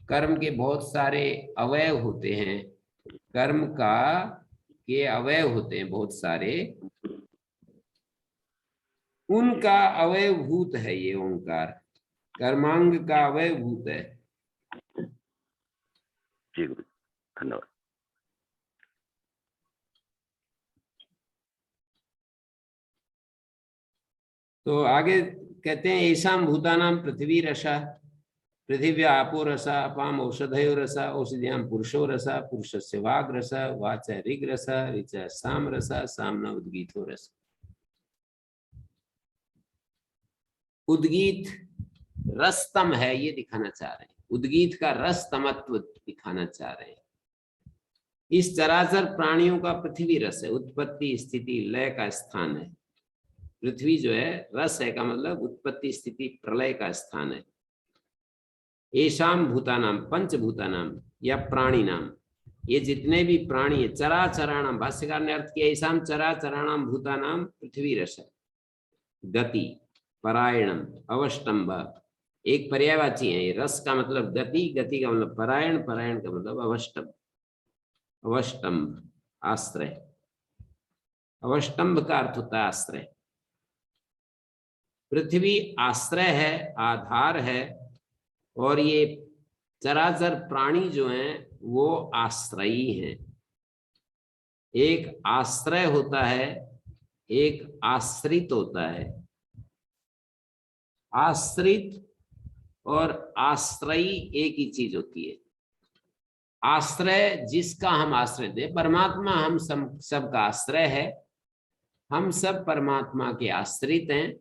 कर्म के बहुत सारे अवयव होते हैं, कर्म का के अवयव होते हैं बहुत सारे, उनका अवयवभूत है ये ओंकार, कर्मांग का अवयवभूत है। जी गुरु, धन्यवाद। तो आगे कहते हैं ऐसाम भूतानां पृथ्वी रसा, पृथिव्या आपो रसा, अपाम औषधयो रसा, औषधियां पुरुषो रसा, पुरुषस्य वाग रसा, वाच ऋग रसा, ऋच साम रसा, सामना उद्गीतो रसा। उद्गीत रसतम है, ये दिखाना चाह रहे हैं, उद्गीत का रसतमत्व दिखाना चाह रहे हैं। इस चराचर प्राणियों का पृथ्वी रस है, उत्पत्ति स्थिति लय का स्थान है। पृथ्वी जो है रस है का मतलब उत्पत्ति स्थिति प्रलय का स्थान है। ऐशाम भूतानाम, पंचभूतानाम या प्राणी नाम, ये जितने भी प्राणी है, चराचराणाम, भाष्यकार ने अर्थ किया ऐशाम चराचराणाम भूतानाम पृथ्वी रस, गति परायणम अवष्टम्भ, एक पर्यायवाची है। रस का मतलब गति, गति का मतलब परायण, परायण का मतलब अवष्टम्भ, अवष्टम्भ आश्रय, अवष्टम्भ का अर्थ होता है आश्रय। पृथ्वी आश्रय है, आधार है, और ये चराचर प्राणी जो हैं वो आश्रयी हैं। एक आश्रय होता है, एक आश्रित होता है। आश्रित और आश्रयी एक ही चीज होती है। आश्रय जिसका हम आश्रय दे, परमात्मा हम सबका आश्रय है, हम सब परमात्मा के आश्रित हैं।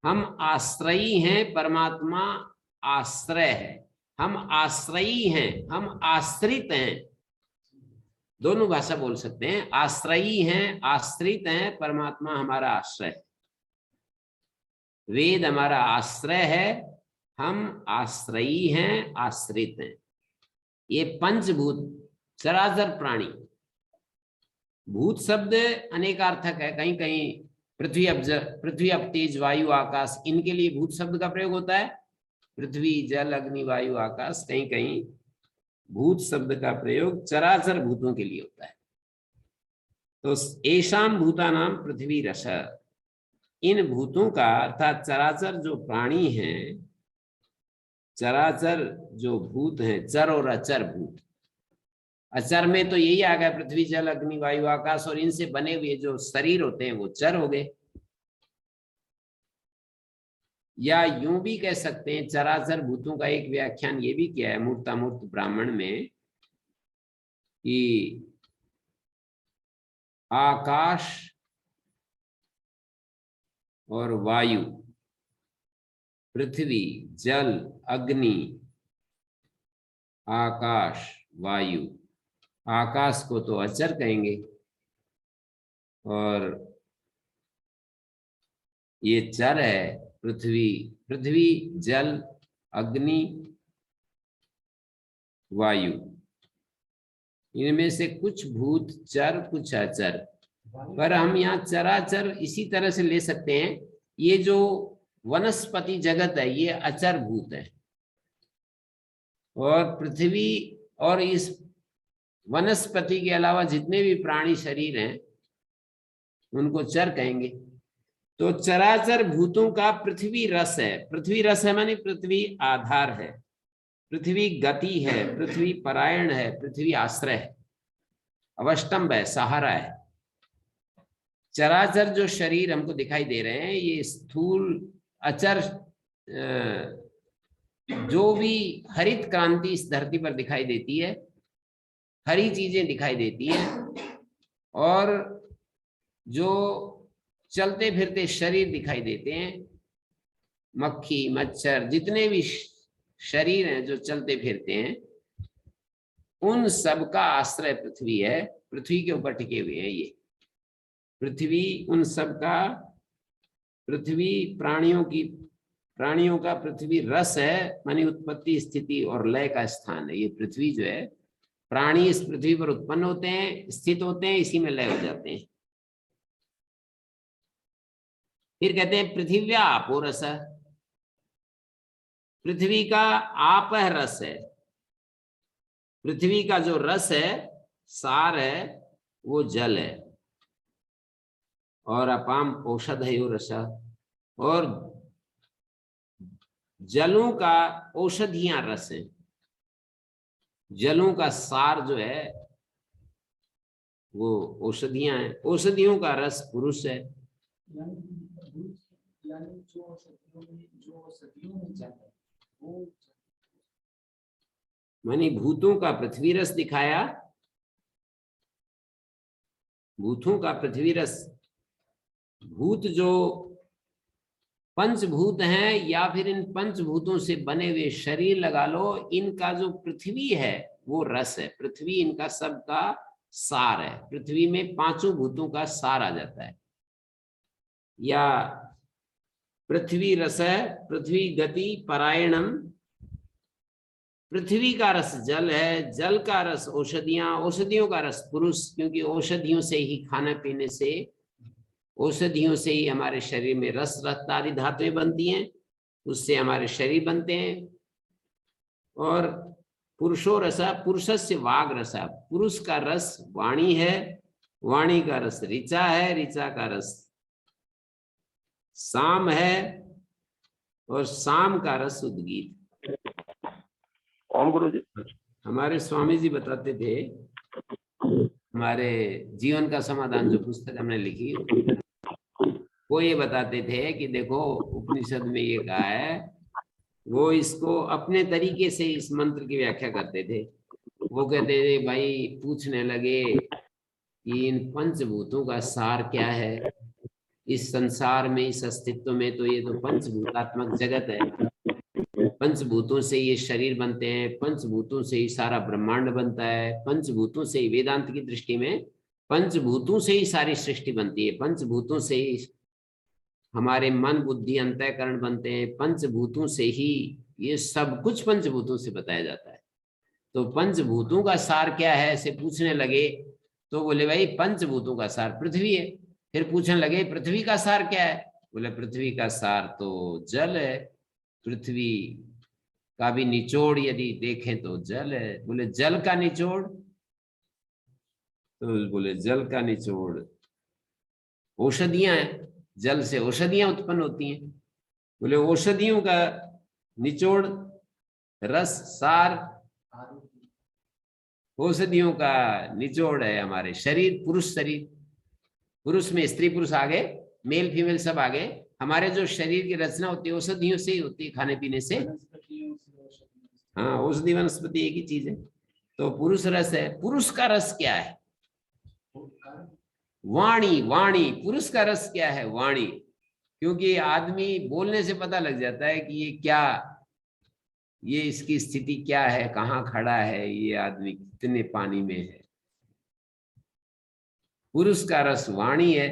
हम आश्रयी हैं, परमात्मा आश्रय है। हम आश्रयी हैं, हम आश्रित हैं, दोनों भाषा बोल सकते हैं। आश्रयी हैं, आश्रित हैं, परमात्मा हमारा आश्रय है। वेद हमारा आश्रय है, हम आश्रयी हैं, आश्रित हैं। ये पंचभूत चराचर प्राणी, भूत शब्द अनेकार्थक है। कहीं कहीं पृथ्वी, पृथ्वी, अप, तेज, वायु, आकाश, इनके लिए भूत शब्द का प्रयोग होता है। पृथ्वी, जल, अग्नि, वायु, आकाश, कहीं कहीं भूत शब्द का प्रयोग चराचर भूतों के लिए होता है। तो ऐशाम भूतानाम पृथ्वी रस, इन भूतों का अर्थात चराचर जो प्राणी हैं, चराचर जो भूत हैं, चर और अचर भूत। अचर में तो यही आ गया, पृथ्वी, जल, अग्नि, वायु, आकाश, और इनसे बने हुए जो शरीर होते हैं वो चर हो गए। या यूं भी कह सकते हैं, चराचर भूतों का एक व्याख्यान ये भी किया है मूर्तामूर्त ब्राह्मण में कि आकाश और वायु, पृथ्वी, जल, अग्नि, आकाश, वायु, आकाश को तो अचर कहेंगे, और ये चर है पृथ्वी, पृथ्वी, जल, अग्नि, वायु, इनमें से कुछ भूत चर, कुछ अचर। पर हम यहाँ चराचर इसी तरह से ले सकते हैं, ये जो वनस्पति जगत है ये अचर भूत है, और पृथ्वी और इस वनस्पति के अलावा जितने भी प्राणी शरीर हैं उनको चर कहेंगे। तो चराचर भूतों का पृथ्वी रस है। पृथ्वी रस है माने पृथ्वी आधार है, पृथ्वी गति है, पृथ्वी परायण है, पृथ्वी आश्रय है, अवष्टम्भ है, सहारा है। चराचर जो शरीर हमको दिखाई दे रहे हैं ये स्थूल अचर जो भी हरित क्रांति इस धरती पर दिखाई देती है, हरी चीजें दिखाई देती हैं, और जो चलते फिरते शरीर दिखाई देते हैं, मक्खी मच्छर जितने भी शरीर हैं जो चलते फिरते हैं, उन सब का आश्रय पृथ्वी है। पृथ्वी के ऊपर टिके हुए हैं ये पृथ्वी, उन सब का पृथ्वी प्राणियों का पृथ्वी रस है, मानी उत्पत्ति स्थिति और लय का स्थान है। ये पृथ्वी जो है, प्राणी इस पृथ्वी पर उत्पन्न होते हैं, स्थित होते हैं, इसी में लय हो जाते हैं। फिर कहते हैं पृथिव्या आपो रस, पृथ्वी का आप रस है। पृथ्वी का जो रस है, सार है, वो जल है। और अपाम औषधयो रस, और जलों का औषधियां रस है। जलों का सार जो है वो औषधियां हैं। औषधियों का रस पुरुष है। मानी भूतों का पृथ्वी रस दिखाया, भूतों का पृथ्वी रस। भूत जो पंचभूत हैं या फिर इन पंचभूतों से बने हुए शरीर लगा लो, इनका जो पृथ्वी है वो रस है। पृथ्वी इनका सबका सार है। पृथ्वी में पांचों भूतों का सार आ जाता है। या पृथ्वी रस है, पृथ्वी गति परायणम। पृथ्वी का रस जल है, जल का रस औषधियां, औषधियों का रस पुरुष, क्योंकि औषधियों से ही खाना पीने से, औषधियों से ही हमारे शरीर में रस रक्त आदि धातुएं बनती हैं, उससे हमारे शरीर बनते हैं। और पुरुषो रसा, पुरुषस्य वाग रसा, पुरुष का रस वाणी है, वाणी का रस ऋचा है, ऋचा का रस साम है, और साम का रस उद्गीत। ओम गुरु जी। हमारे स्वामी जी बताते थे, हमारे जीवन का समाधान जो पुस्तक हमने लिखी, वो ये बताते थे कि देखो उपनिषद में ये कहा है, वो इसको अपने तरीके से इस मंत्र की व्याख्या करते थे। वो कहते थे भाई, पूछने लगे कि इन पंचभूतों का सार क्या है इस संसार में, इस अस्तित्व में। तो ये तो पंचभूतात्मक जगत है, पंचभूतों से ये शरीर बनते हैं, पंचभूतों से ही सारा ब्रह्मांड बनता है, पंचभूतों से ही, वेदांत की दृष्टि में पंचभूतों से ही सारी सृष्टि बनती है, पंचभूतों से ही हमारे मन बुद्धि अंतःकरण बनते हैं, पंचभूतों से ही ये सब कुछ पंचभूतों से बताया जाता है। तो पंचभूतों का सार क्या है ऐसे पूछने लगे, तो बोले भाई पंचभूतों का सार पृथ्वी है। फिर पूछने लगे पृथ्वी का सार क्या है, बोले पृथ्वी का सार तो जल है। पृथ्वी का भी निचोड़ यदि देखें तो जल है। बोले जल का निचोड़, तो बोले जल का निचोड़ औषधियां हैं, जल से औषधियां उत्पन्न होती हैं। बोले औषधियों का निचोड़ रस सार, औषधियों का निचोड़ है हमारे शरीर, पुरुष शरीर। पुरुष में स्त्री पुरुष आ गए, मेल फीमेल सब आ गए। हमारे जो शरीर की रचना होती है औषधियों से ही होती है, खाने पीने से। हाँ, औषधि वनस्पति एक ही चीज है। तो पुरुष रस है। पुरुष का रस क्या है? वाणी, वाणी। पुरुष का रस क्या है? वाणी। क्योंकि आदमी बोलने से पता लग जाता है कि ये क्या, ये इसकी स्थिति क्या है, कहाँ खड़ा है, ये आदमी कितने पानी में है। पुरुष का रस वाणी है।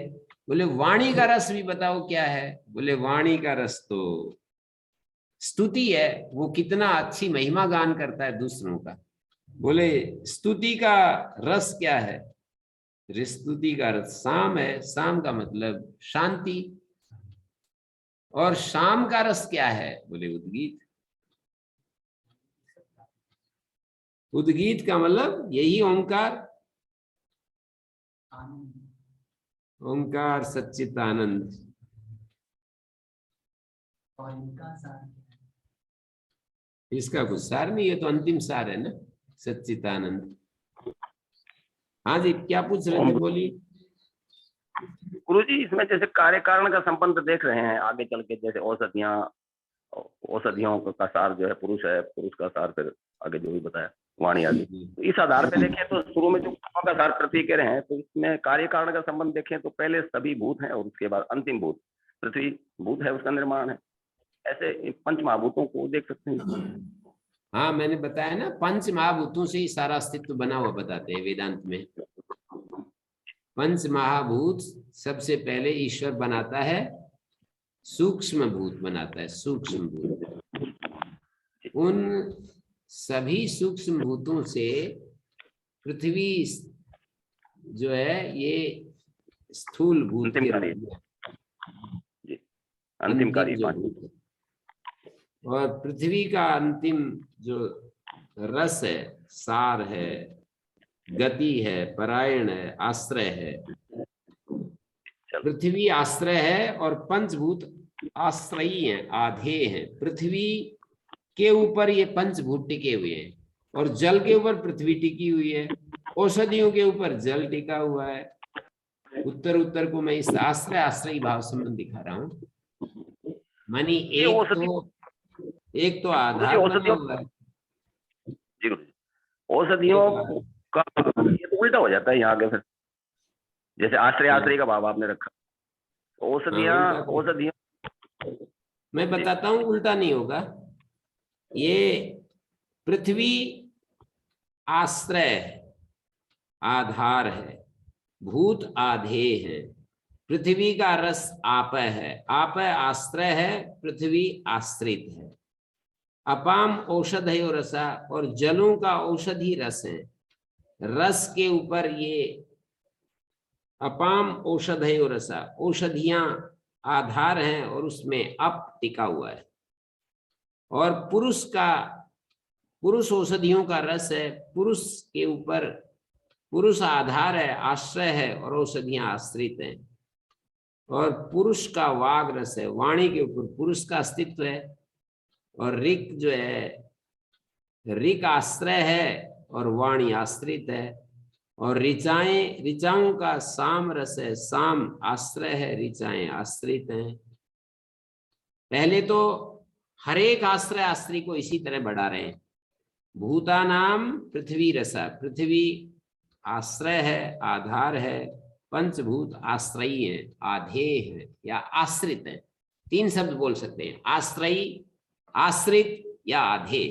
बोले वाणी का रस भी बताओ क्या है? बोले वाणी का रस तो स्तुति है, वो कितना अच्छी महिमा गान करता है दूसरों का। बोले स्तुति का रस क्या है? स्तुति का रस साम है। साम का मतलब शांति। और शाम का रस क्या है? बोले उद्गीत। उद्गीत का मतलब यही ओंकार, ओंकार सच्चिदानंद। इसका कुछ सार नहीं, ये तो अंतिम सार है ना, सच्चिदानंद। हाँ जी, क्या पूछ रहे थे, बोलिए। गुरुजी इसमें जैसे कार्य कारण का संबंध देख रहे हैं आगे चल के, जैसे औषधियां, औषधियों का सार जो है पुरुष है, पुरुष का सार फिर आगे जो भी बताया वाणी आदि, तो इस आधार पे देखें तो शुरू में जो का सार पृथ्वी कह रहे हैं, तो इसमें कार्य कारण का संबंध देखें तो पहले सभी भूत हैं और उसके बाद अंतिम भूत पृथ्वी भूत है, उसका निर्माण है। ऐसे इन पंच महाभूतों को देख सकते हैं। हाँ, मैंने बताया ना, पंच महाभूतों से ही सारा अस्तित्व बना हुआ बताते हैं वेदांत में। पंच महाभूत सबसे पहले ईश्वर बनाता है, सूक्ष्म भूत बनाता है, सूक्ष्म भूत। उन सभी सूक्ष्म भूतों से पृथ्वी जो है ये स्थूल भूत के रूप में अंतिम कार्य जो भूत है। और पृथ्वी का अंतिम जो रस है, सार है, गति है, परायण है, आश्रय है। पृथ्वी आश्रय है और पंचभूत आश्रयी हैं, आधेय हैं। पृथ्वी के ऊपर ये पंचभूत टिके हुए हैं और जल के ऊपर पृथ्वी टिकी हुई है, औषधियों के ऊपर जल टिका हुआ है। उत्तर उत्तर को मैं इस आश्रय आश्रयी भाव संबंध दिखा रहा हूँ। मानी एक तो आधार बना हुआ है। औषधियों का ये तो उल्टा हो जाता है यहाँ आगे फिर, जैसे आश्रय आश्रय का भाव आपने रखा, औषधियां मैं बताता हूँ, उल्टा नहीं होगा। ये पृथ्वी आश्रय आधार है, भूत आधेय है, पृथ्वी का रस आप है, आप आश्रय है, पृथ्वी आश्रित है। अपाम औषधयो रसा, और जलों का औषधि रस है। रस के ऊपर ये अपाम औषधयो रसा, औषधियां आधार हैं और उसमें अप टिका हुआ है। और पुरुष औषधियों का रस है, पुरुष के ऊपर पुरुष आधार है, आश्रय है और औषधियां आश्रित हैं। और पुरुष का वाग रस है, वाणी के ऊपर पुरुष का अस्तित्व है। और ऋक जो है, ऋक आश्रय है और वाणी आश्रित है। और ऋचाओं का साम रस है, साम आश्रय है, ऋचाएं आश्रित हैं। पहले तो हर एक आश्रय आश्रय को इसी तरह बढ़ा रहे हैं। भूतानाम पृथ्वी रसा, पृथ्वी आश्रय है, आधार है, पंचभूत आश्रयी है, आधेय है या आश्रित है। तीन शब्द बोल सकते हैं, आश्रयी, आश्रित या आधेय।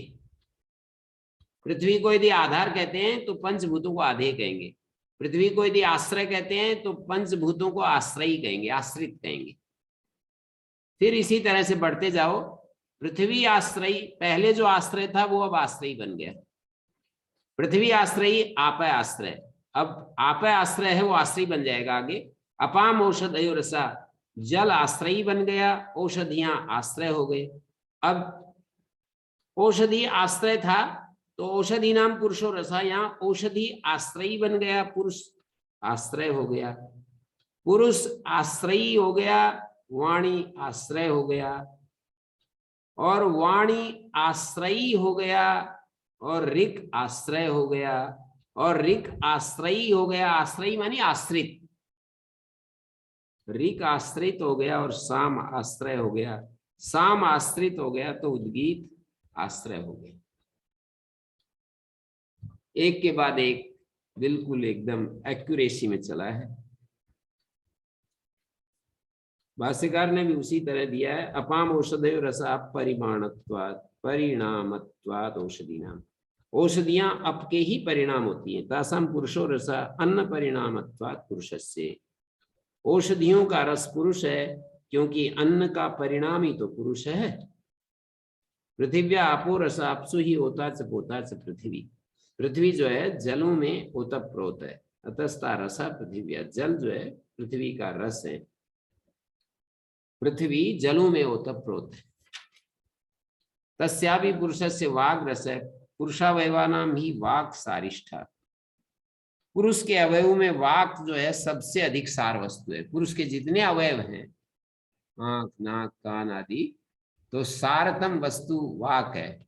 पृथ्वी को यदि आधार कहते हैं तो पंचभूतों को आधेय कहेंगे। पृथ्वी को यदि आश्रय कहते हैं तो पंचभूतों को आश्रयी कहेंगे, आश्रित कहेंगे। फिर इसी तरह से बढ़ते जाओ। पृथ्वी आश्रयी, पहले जो आश्रय था वो अब आश्रयी बन गया। पृथ्वी आश्रयी, आप आश्रय, अब आप आश्रय है वो आश्रयी बन जाएगा आगे। अपाम औषधयो रसा, जल आश्रयी बन गया, औषधियां आश्रय हो गए। अब औषधि आश्रय था तो औषधि नाम पुरुषो रसा, यहाँ औषधि आश्रयी बन गया, पुरुष आश्रय हो गया। पुरुष आश्रयी हो गया, वाणी आश्रय हो गया। और वाणी आश्रयी हो गया और ऋक आश्रय हो गया। और ऋक आश्रयी हो गया, आश्रयी मानी आश्रित, ऋक आश्रित हो गया और साम आश्रय हो गया। साम आश्रित हो गया तो उद्गीत आश्रय हो गया। एक के बाद एक बिल्कुल एकदम एक्यूरेसी में चला है। भाष्यकार ने भी उसी तरह दिया है। अपाम औषधयो रसा परिमाणत्वात् परिणामत्वात् औषधि नाम, औषधियां अप के ही परिणाम होती हैं। तासाम पुरुषो रसा अन्न परिणामत्वात् पुरुषस्य, औषधियों का रस पुरुष है क्योंकि अन्न का परिणाम ही तो पुरुष है। पृथिव्या आपो रसा अपसु ही होता च पोता च पृथ्वी, पृथ्वी जो है जलों में ओतप्रोत है। अतस्ता रसा पृथिव्या, जल जो है पृथ्वी का रस है, पृथ्वी जलों में ओतप्रोत है। तस्यापि पुरुषस्य वाग रस है, पुरुषावयवानाम ही वाक् सारिष्ठा। पुरुष के अवयव में वाक जो है सबसे अधिक सार वस्तु है। पुरुष के जितने अवयव हैं, आंख, नाक, कान आदि, तो सारतम वस्तु वाक है।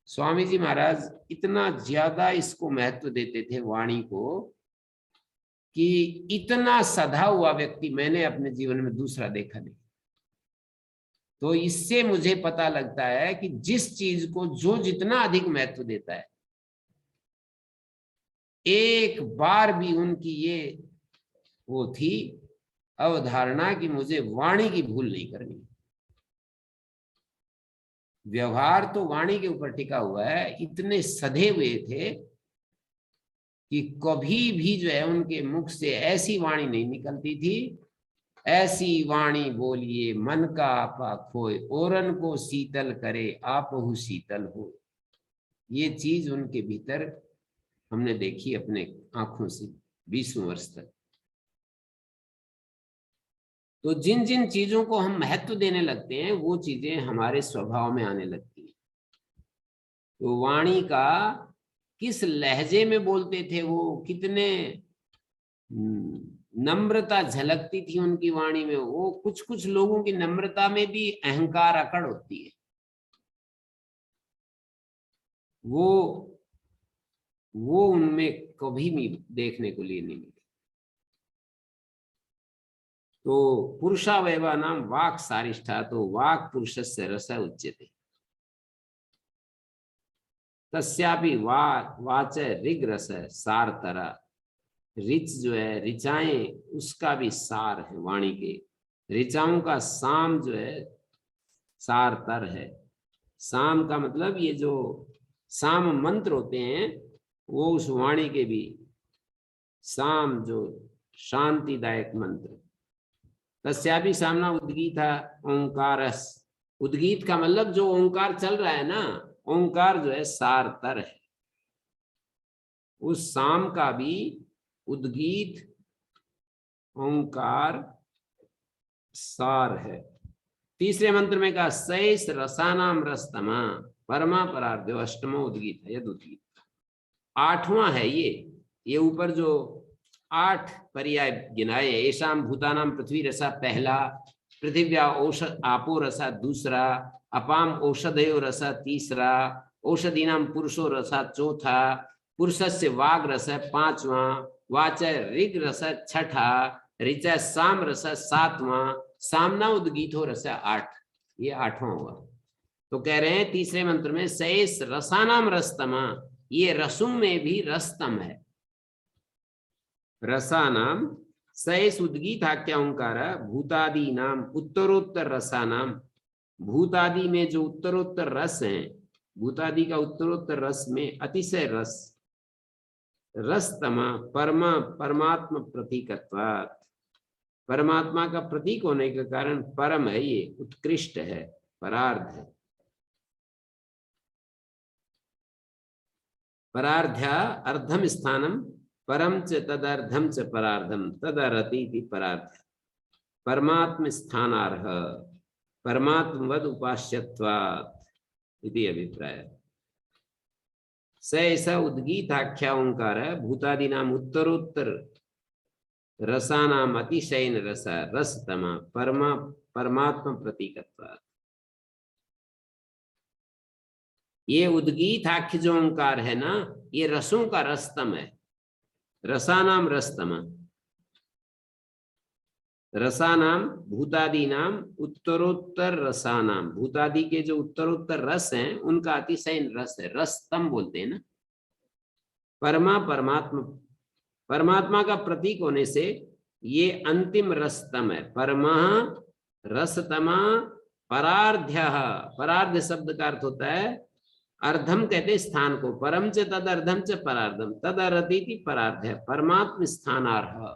स्वामी जी महाराज इतना ज्यादा इसको महत्व देते थे वाणी को, कि इतना सधा हुआ व्यक्ति मैंने अपने जीवन में दूसरा देखा नहीं। तो इससे मुझे पता लगता है कि जिस चीज को जो जितना अधिक महत्व देता है, एक बार भी उनकी ये वो थी अवधारणा कि मुझे वाणी की भूल नहीं करनी। व्यवहार तो वाणी के ऊपर टिका हुआ है। इतने सधे हुए थे कि कभी भी जो है उनके मुख से ऐसी वाणी नहीं निकलती थी, ऐसी वाणी बोलिए मन का आपा खोए, औरन को शीतल करे आपहु शीतल हो। ये चीज उनके भीतर हमने देखी अपने आंखों से 20 वर्ष तक। तो जिन जिन चीजों को हम महत्व देने लगते हैं वो चीजें हमारे स्वभाव में आने लगती हैं। तो वाणी का किस लहजे में बोलते थे वो, कितने नम्रता झलकती थी उनकी वाणी में। वो कुछ कुछ लोगों की नम्रता में भी अहंकार अकड़ होती है, वो उनमें कभी भी देखने को लिए नहीं मिली। तो पुरुषावयवा नाम वाक् सारिष्ठा, तो वाक् पुरुषस्य रस उच्यते। तस्यापि वाच ऋग रस सारतरा। ऋच जो है, ऋचाएं, उसका भी सार है वाणी के। ऋचाओं का साम जो है सारतर है। साम का मतलब ये जो साम मंत्र होते हैं वो उस वाणी के भी साम, जो शांतिदायक मंत्र। तस्यापि सामना उद्गीता ओंकारस। उद्गीत का मतलब जो ओंकार चल रहा है ना, ओंकार जो है सारतर है। उस साम का भी उद्गीत ओंकार सार है। तीसरे मंत्र में कहा सैस रसानाम रस्तमा परमा परार्ध्यो अष्टमो उद्गीत है। यद उद्गीत 8वां है ये ऊपर जो 8 पर्याय गिनाए। ऐशाम भूतानाम पृथ्वी रसा पहला, पृथिव्या औषध आपो रसा दूसरा, अपाम औषधयो रसा तीसरा, औषधीनाम पुरुषो रसा चौथा, पुरुषस्य वाग रस 5वां, वाच ऋग रस 6ठा, ऋचा साम रस 7वां, सामना उद्गीतो रस 8। ये 8वां हुआ। तो कह रहे हैं तीसरे मंत्र में सैस रसानाम रस्तमा, ये रसों में भी रस्तम है। रसानाम सैस उद्गीताख्या ओंकार भूतादि नाम उत्तरोत्तर रसानाम। भूतादि में जो उत्तरोत्तर रस हैं, भूतादि का उत्तरोत्तर रस में अतिशय रस, रसतमा परमात्मा प्रतीकत्वात्। परमात्मा का प्रतीक होने के कारण परम है, ये उत्कृष्ट है, परार्ध है। परार्ध्या अर्धम स्थानम परम च तदर्धम च परार्धम तदरतीति परार्ध्य। परमात्म स्थानार्ह परमात्मवद उपास्यत्वात् इति अभिप्राय। स ऐसा उद्गीताख्या ओंकार भूतादीनाम उत्तरोत्तर रसानाम अतिशयन रस रसतमा परमात्मा प्रतीकत्वात्। ये उद्गीताख्य जो ओंकार है ना, ये रसों का रस्तम है। रसानाम रस्तमा, रसानाम भूतादीनाम उत्तरोत्तर रसानाम। भूतादि के जो उत्तरोत्तर रस हैं उनका अतिशयन रस है, रसतम बोलते हैं ना। परमात्मा का प्रतीक होने से ये अंतिम रसतम है। परमः रसतमा परार्ध्य। परार्ध्य शब्द का अर्थ होता है अर्धम, कहते स्थान को। परम च तद अर्धम च परार्धम तद अरतीति परार्ध्य। परमात्म स्थानार्ह,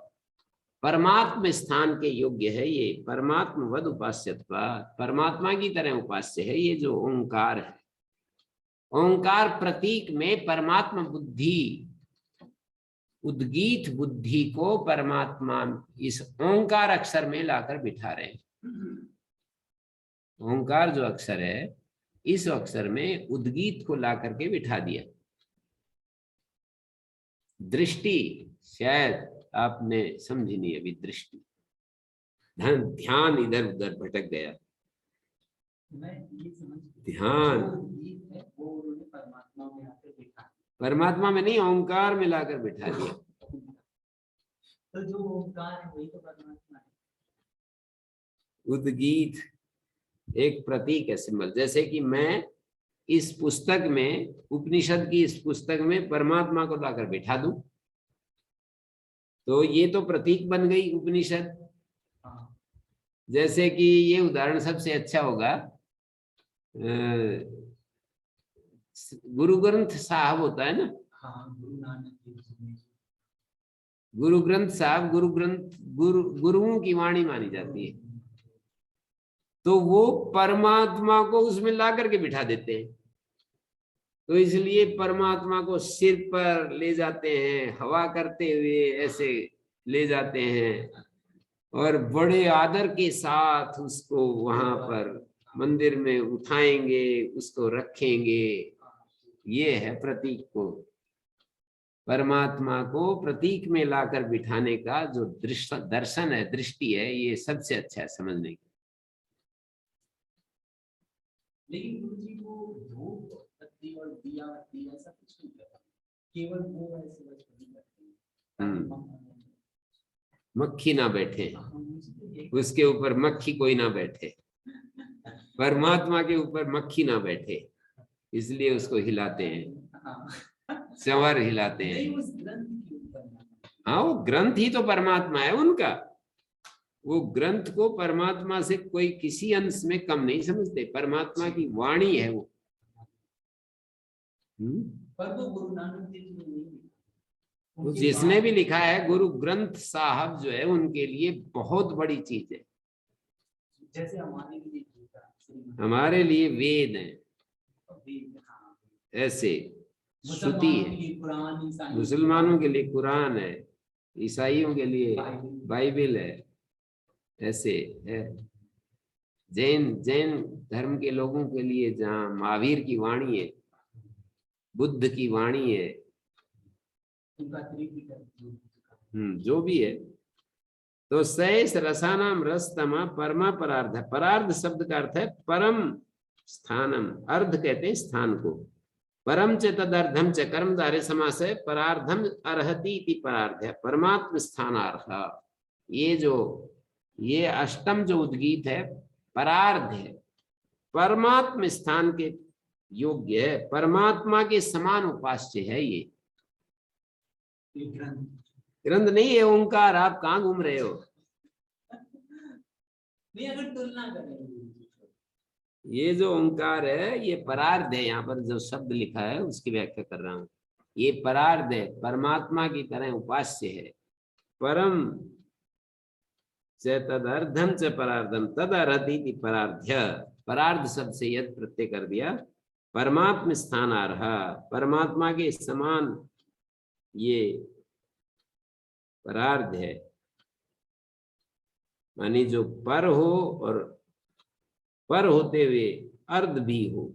परमात्म स्थान के योग्य है ये। परमात्म वद उपास्यत्वात्, परमात्मा की तरह उपास्य है ये जो ओंकार है। ओंकार प्रतीक में परमात्मा बुद्धि, उद्गीत बुद्धि को परमात्मा इस ओंकार अक्षर में लाकर बिठा रहे हैं। ओंकार जो अक्षर है इस अक्षर में उद्गीत को ला करके बिठा दिया। दृष्टि शायद आपने समझी नहीं अभी, दृष्टि, ध्यान इधर उधर भटक गया। ध्यान परमात्मा में नहीं, ओंकार में लाकर बिठा दिया। तो जो ओंकार है वही तो परमात्मा है। उद्गीत एक प्रतीक है, सिंबल। जैसे कि मैं इस पुस्तक में, उपनिषद की इस पुस्तक में परमात्मा को लाकर बिठा दूं, तो ये तो प्रतीक बन गई उपनिषद। जैसे कि ये उदाहरण सबसे अच्छा होगा, गुरु ग्रंथ साहब होता है ना, गुरु ग्रंथ साहब, गुरुओं की वाणी मानी जाती है, तो वो परमात्मा को उसमें ला करके बिठा देते हैं। तो इसलिए परमात्मा को सिर पर ले जाते हैं, हवा करते हुए ऐसे ले जाते हैं, और बड़े आदर के साथ उसको वहां पर मंदिर में उठाएंगे, उसको रखेंगे। ये है प्रतीक को, परमात्मा को प्रतीक में लाकर बिठाने का जो दर्शन है, दृष्टि है, ये सबसे अच्छा है समझने की। लेकिन गुरु जी वो धूप बत्ती और दिया बत्ती ऐसा कुछ नहीं करता, केवल वो ऐसे बस करते हैं मक्खी ना बैठे, उसके ऊपर मक्खी कोई ना बैठे, परमात्मा के ऊपर मक्खी ना बैठे, इसलिए उसको हिलाते हैं, चंवर हिलाते हैं। हाँ, वो ग्रंथ ही तो परमात्मा है उनका। वो ग्रंथ को परमात्मा से कोई किसी अंश में कम नहीं समझते, परमात्मा की वाणी है वो। पर वो गुरु नानक देव जी ने नहीं, तो जिसने भी लिखा है, गुरु ग्रंथ साहब जो है उनके लिए बहुत बड़ी चीज है। जैसे हमारे लिए वेद है, ऐसे श्रुति है। मुसलमानों के लिए कुरान है, ईसाइयों के लिए बाइबल है, ऐसे है। जैन धर्म के लोगों के लिए जहाँ महावीर की वाणी है, बुद्ध की वाणी है, जो भी है। तो सैस रसानाम रसतमा परमा परार्ध। परार्ध शब्द का अर्थ है परम स्थानम, अर्ध कहते हैं स्थान को। परम च तदर्धम च, कर्मधारय समास है। परार्धम अर्हति इति परार्ध है, परमात्म स्थानार्थ। ये अष्टम जो उद्गीत है परार्ध है, परमात्म स्थान के योग्य है, परमात्मा के समान उपास्य है। ये ग्रंथ नहीं है ओंकार। आप कहाँ घूम रहे हो? नहीं, अगर तुलना करें, ये जो ओंकार है ये परार्ध है। यहाँ पर जो शब्द लिखा है उसकी व्याख्या कर रहा हूं। ये परार्ध है, परमात्मा की तरह उपास्य है। परम च तदर्धम च परार्धम तदर्हति परार्ध्य। परार्ध शब्द से यद प्रत्यय कर दिया, परमात्म स्थानार्ह, परमात्मा के समान ये परार्ध है। मानी जो पर हो और पर होते हुए अर्ध भी हो,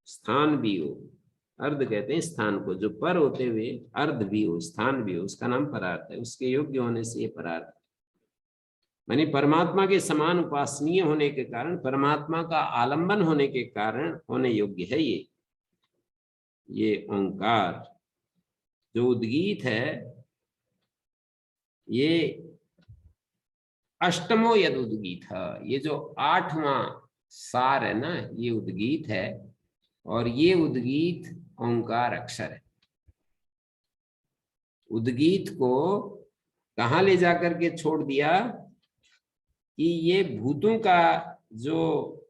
स्थान भी हो। अर्ध कहते हैं स्थान को, जो पर होते हुए अर्ध भी हो, स्थान भी हो, उसका नाम परार्थ है। उसके योग्य होने से ये परार्थ, मानी परमात्मा के समान उपासनीय होने के कारण, परमात्मा का आलंबन होने के कारण होने योग्य है ये ओंकार। जो उद्गीत है ये अष्टमो यद उद्गीत है, ये जो 8वां सार है ना, ये उद्गीत है। और ये उद्गीत ओंकार अक्षर है। उद्गीत को कहाँ ले जाकर के छोड़ दिया कि ये भूतों का जो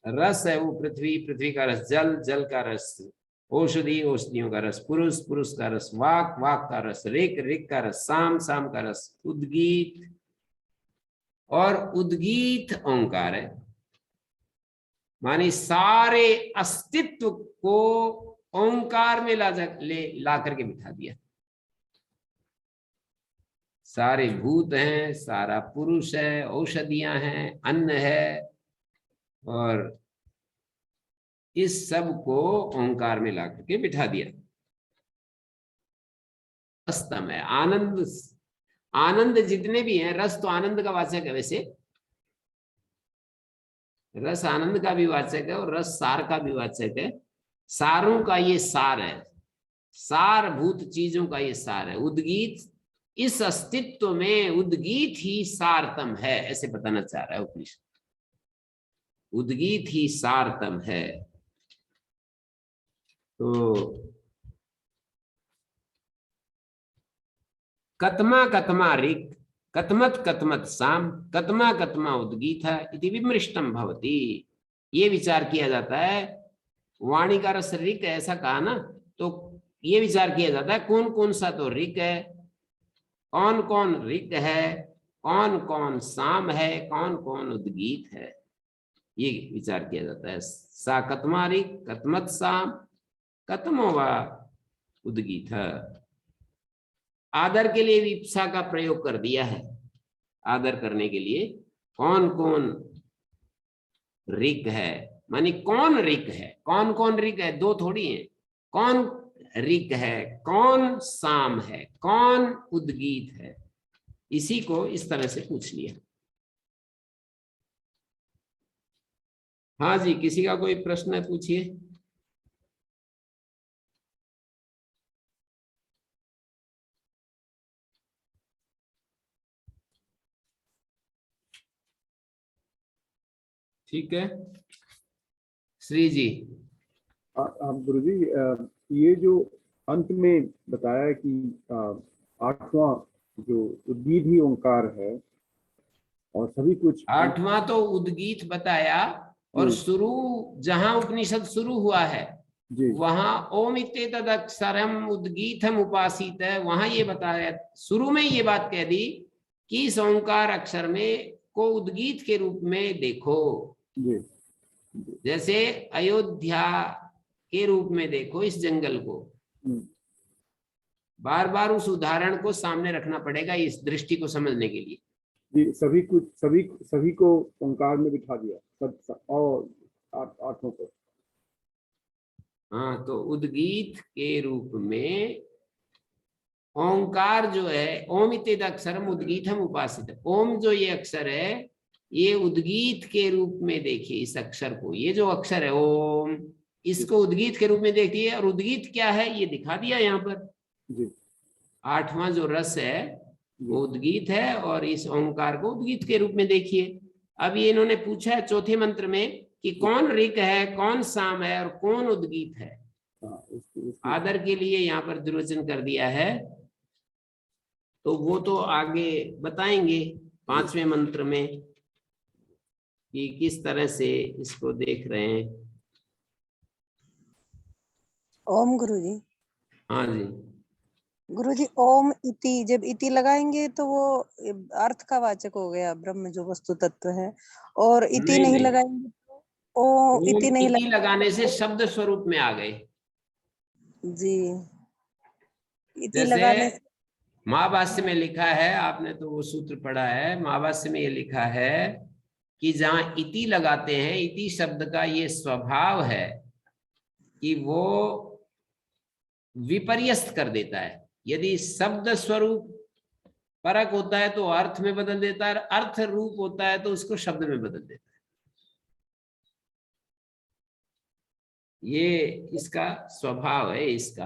रस है वो पृथ्वी, पृथ्वी का रस जल, जल का रस औषधि, औषधियों का रस पुरुष, पुरुष का रस वाक, वाक का रस ऋक, ऋक का रस साम, साम का रस उद्गीत। और उद्गीत ओंकार है। माने सारे अस्तित्व को ओंकार में ला करके बिठा दिया। सारे भूत हैं, सारा पुरुष है, औषधियां हैं, अन्न है, और इस सब को ओंकार में ला करके बिठा दिया। रसतम है, आनंद, आनंद जितने भी हैं, रस तो आनंद का वाचक है, वैसे रस आनंद का भी वाचक है और रस सार का भी वाचक है। सारों का ये सार है, सारभूत चीजों का ये सार है। उद्गीत, इस अस्तित्व में उद्गीत ही सारतम है, ऐसे बताना चाह रहा है उपनिषद। उद्गीत ही सारतम है। तो कतमा कतमा ऋक्, कतमत कतमत साम, कतमा कतमा उद्गीत इति विमृष्टम भवति। ये विचार किया जाता है, वाणी का रस ऋक् ऐसा कहा ना, तो ये विचार किया जाता है कौन कौन सा तो ऋक् है, कौन कौन ऋक् है, कौन कौन साम है, कौन कौन उद्गीत है, ये विचार किया जाता है। सा कतमा ऋक्, कतमत साम, कतमो वा उद्गीत। आदर के लिए विप्सा का प्रयोग कर दिया है, आदर करने के लिए कौन कौन ऋक् है, मानी कौन ऋक् है, कौन कौन ऋक् है, दो थोड़ी है, कौन ऋक् है, कौन साम है, कौन उद्गीत है, इसी को इस तरह से पूछ लिया। हाँ जी, किसी का कोई प्रश्न है, पूछिए। ठीक है, श्री जी। गुरु जी, ये जो अंत में बताया कि 8वां जो उद्गीत ही ओंकार है और सभी कुछ 8वां तो उद्गीत बताया, और शुरू जहां उपनिषद शुरू हुआ है जी वहां ओम इत्येतद् अक्षरम उद्गीतम उपासित है, वहां ये बताया, शुरू में ये बात कह दी कि इस ओंकार अक्षर में को उद्गीत के रूप में देखो, जी जैसे अयोध्या के रूप में देखो इस जंगल को। बार बार उस उदाहरण को सामने रखना पड़ेगा इस दृष्टि को समझने के लिए। जी, सभी को ओंकार में बिठा दिया, सब और 8 को। हाँ, तो उद्गीत के रूप में ओंकार जो है, ओम इत्येतद् अक्षरम उद्गीतम उपासित, ओम जो ये अक्षर है ये उद्गीत के रूप में देखिए इस अक्षर को, ये जो अक्षर है ओम, इसको उद्गीत के रूप में देखिए। और उद्गीत क्या है ये दिखा दिया यहाँ पर। जी 8वां जो रस है वो उद्गीत है, और इस ओंकार को उद्गीत के रूप में देखिए। अब ये इन्होंने पूछा है चौथे मंत्र में कि कौन ऋक् है, कौन साम है और कौन उद्गीत है। आदर के लिए यहाँ पर दुर्वचन कर दिया है, तो वो तो आगे बताएंगे 5वें मंत्र में कि किस तरह से इसको देख रहे हैं। ओम गुरुजी। हाँ जी, गुरुजी, ओम इति, जब इति लगाएंगे तो वो अर्थ का वाचक हो गया, ब्रह्म जो वस्तु तत्व है, और इति नहीं लगाएंगे तो ओ इति नहीं लगाने से शब्द स्वरूप में आ गए। जी, इति लगाने से महाभाष्य में लिखा है, आपने तो वो सूत्र पढ़ा है, महाभाष्य में ये लिखा है कि जहां इति लगाते हैं, इति शब्द का ये स्वभाव है कि वो विपर्यस्त कर देता है। यदि शब्द स्वरूप परक होता है तो अर्थ में बदल देता है, अर्थ रूप होता है तो उसको शब्द में बदल देता है। ये इसका स्वभाव है इसका।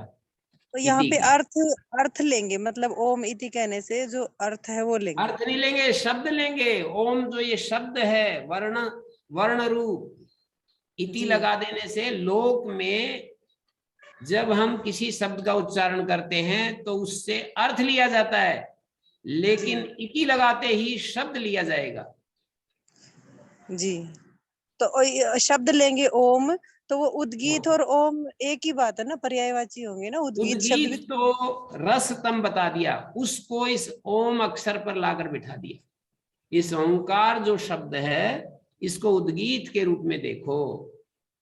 तो यहाँ पे अर्थ लेंगे, मतलब ओम इति कहने से जो अर्थ है वो लेंगे। अर्थ नहीं लेंगे, शब्द लेंगे। ओम जो ये शब्द है, वर्ण रूप, इति लगा देने से लोक में जब हम किसी शब्द का उच्चारण करते हैं तो उससे अर्थ लिया जाता है, लेकिन इति लगाते ही शब्द लिया जाएगा। जी, तो शब्द लेंगे ओम, तो वो उद्गीत और ओम एक ही बात है ना, पर्यायवाची होंगे ना। उद्गीत शब्द तो रसतम बता दिया, उसको इस ओम अक्षर पर लाकर बिठा दिया। इस ओंकार जो शब्द है इसको उद्गीत के रूप में देखो।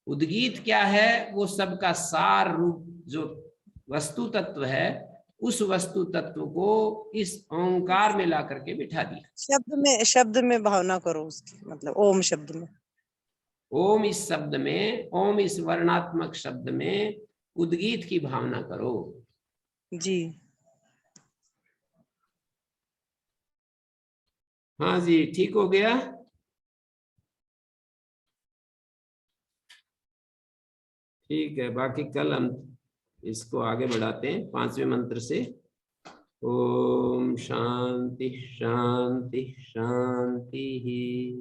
उद्गीत क्या है? वो सबका सार रूप जो वस्तु तत्व है, उस वस्तु तत्व को इस ओंकार में ला करके बिठा दिया। शब्द में भावना करो उसकी, मतलब ओम शब्द में। ओम इस शब्द में, ओम इस वर्णात्मक शब्द में उद्गीत की भावना करो। जी। हाँ जी, ठीक हो गया। ठीक है, बाकी कल हम इसको आगे बढ़ाते हैं 5वें मंत्र से। ओम शांति शांति शांति।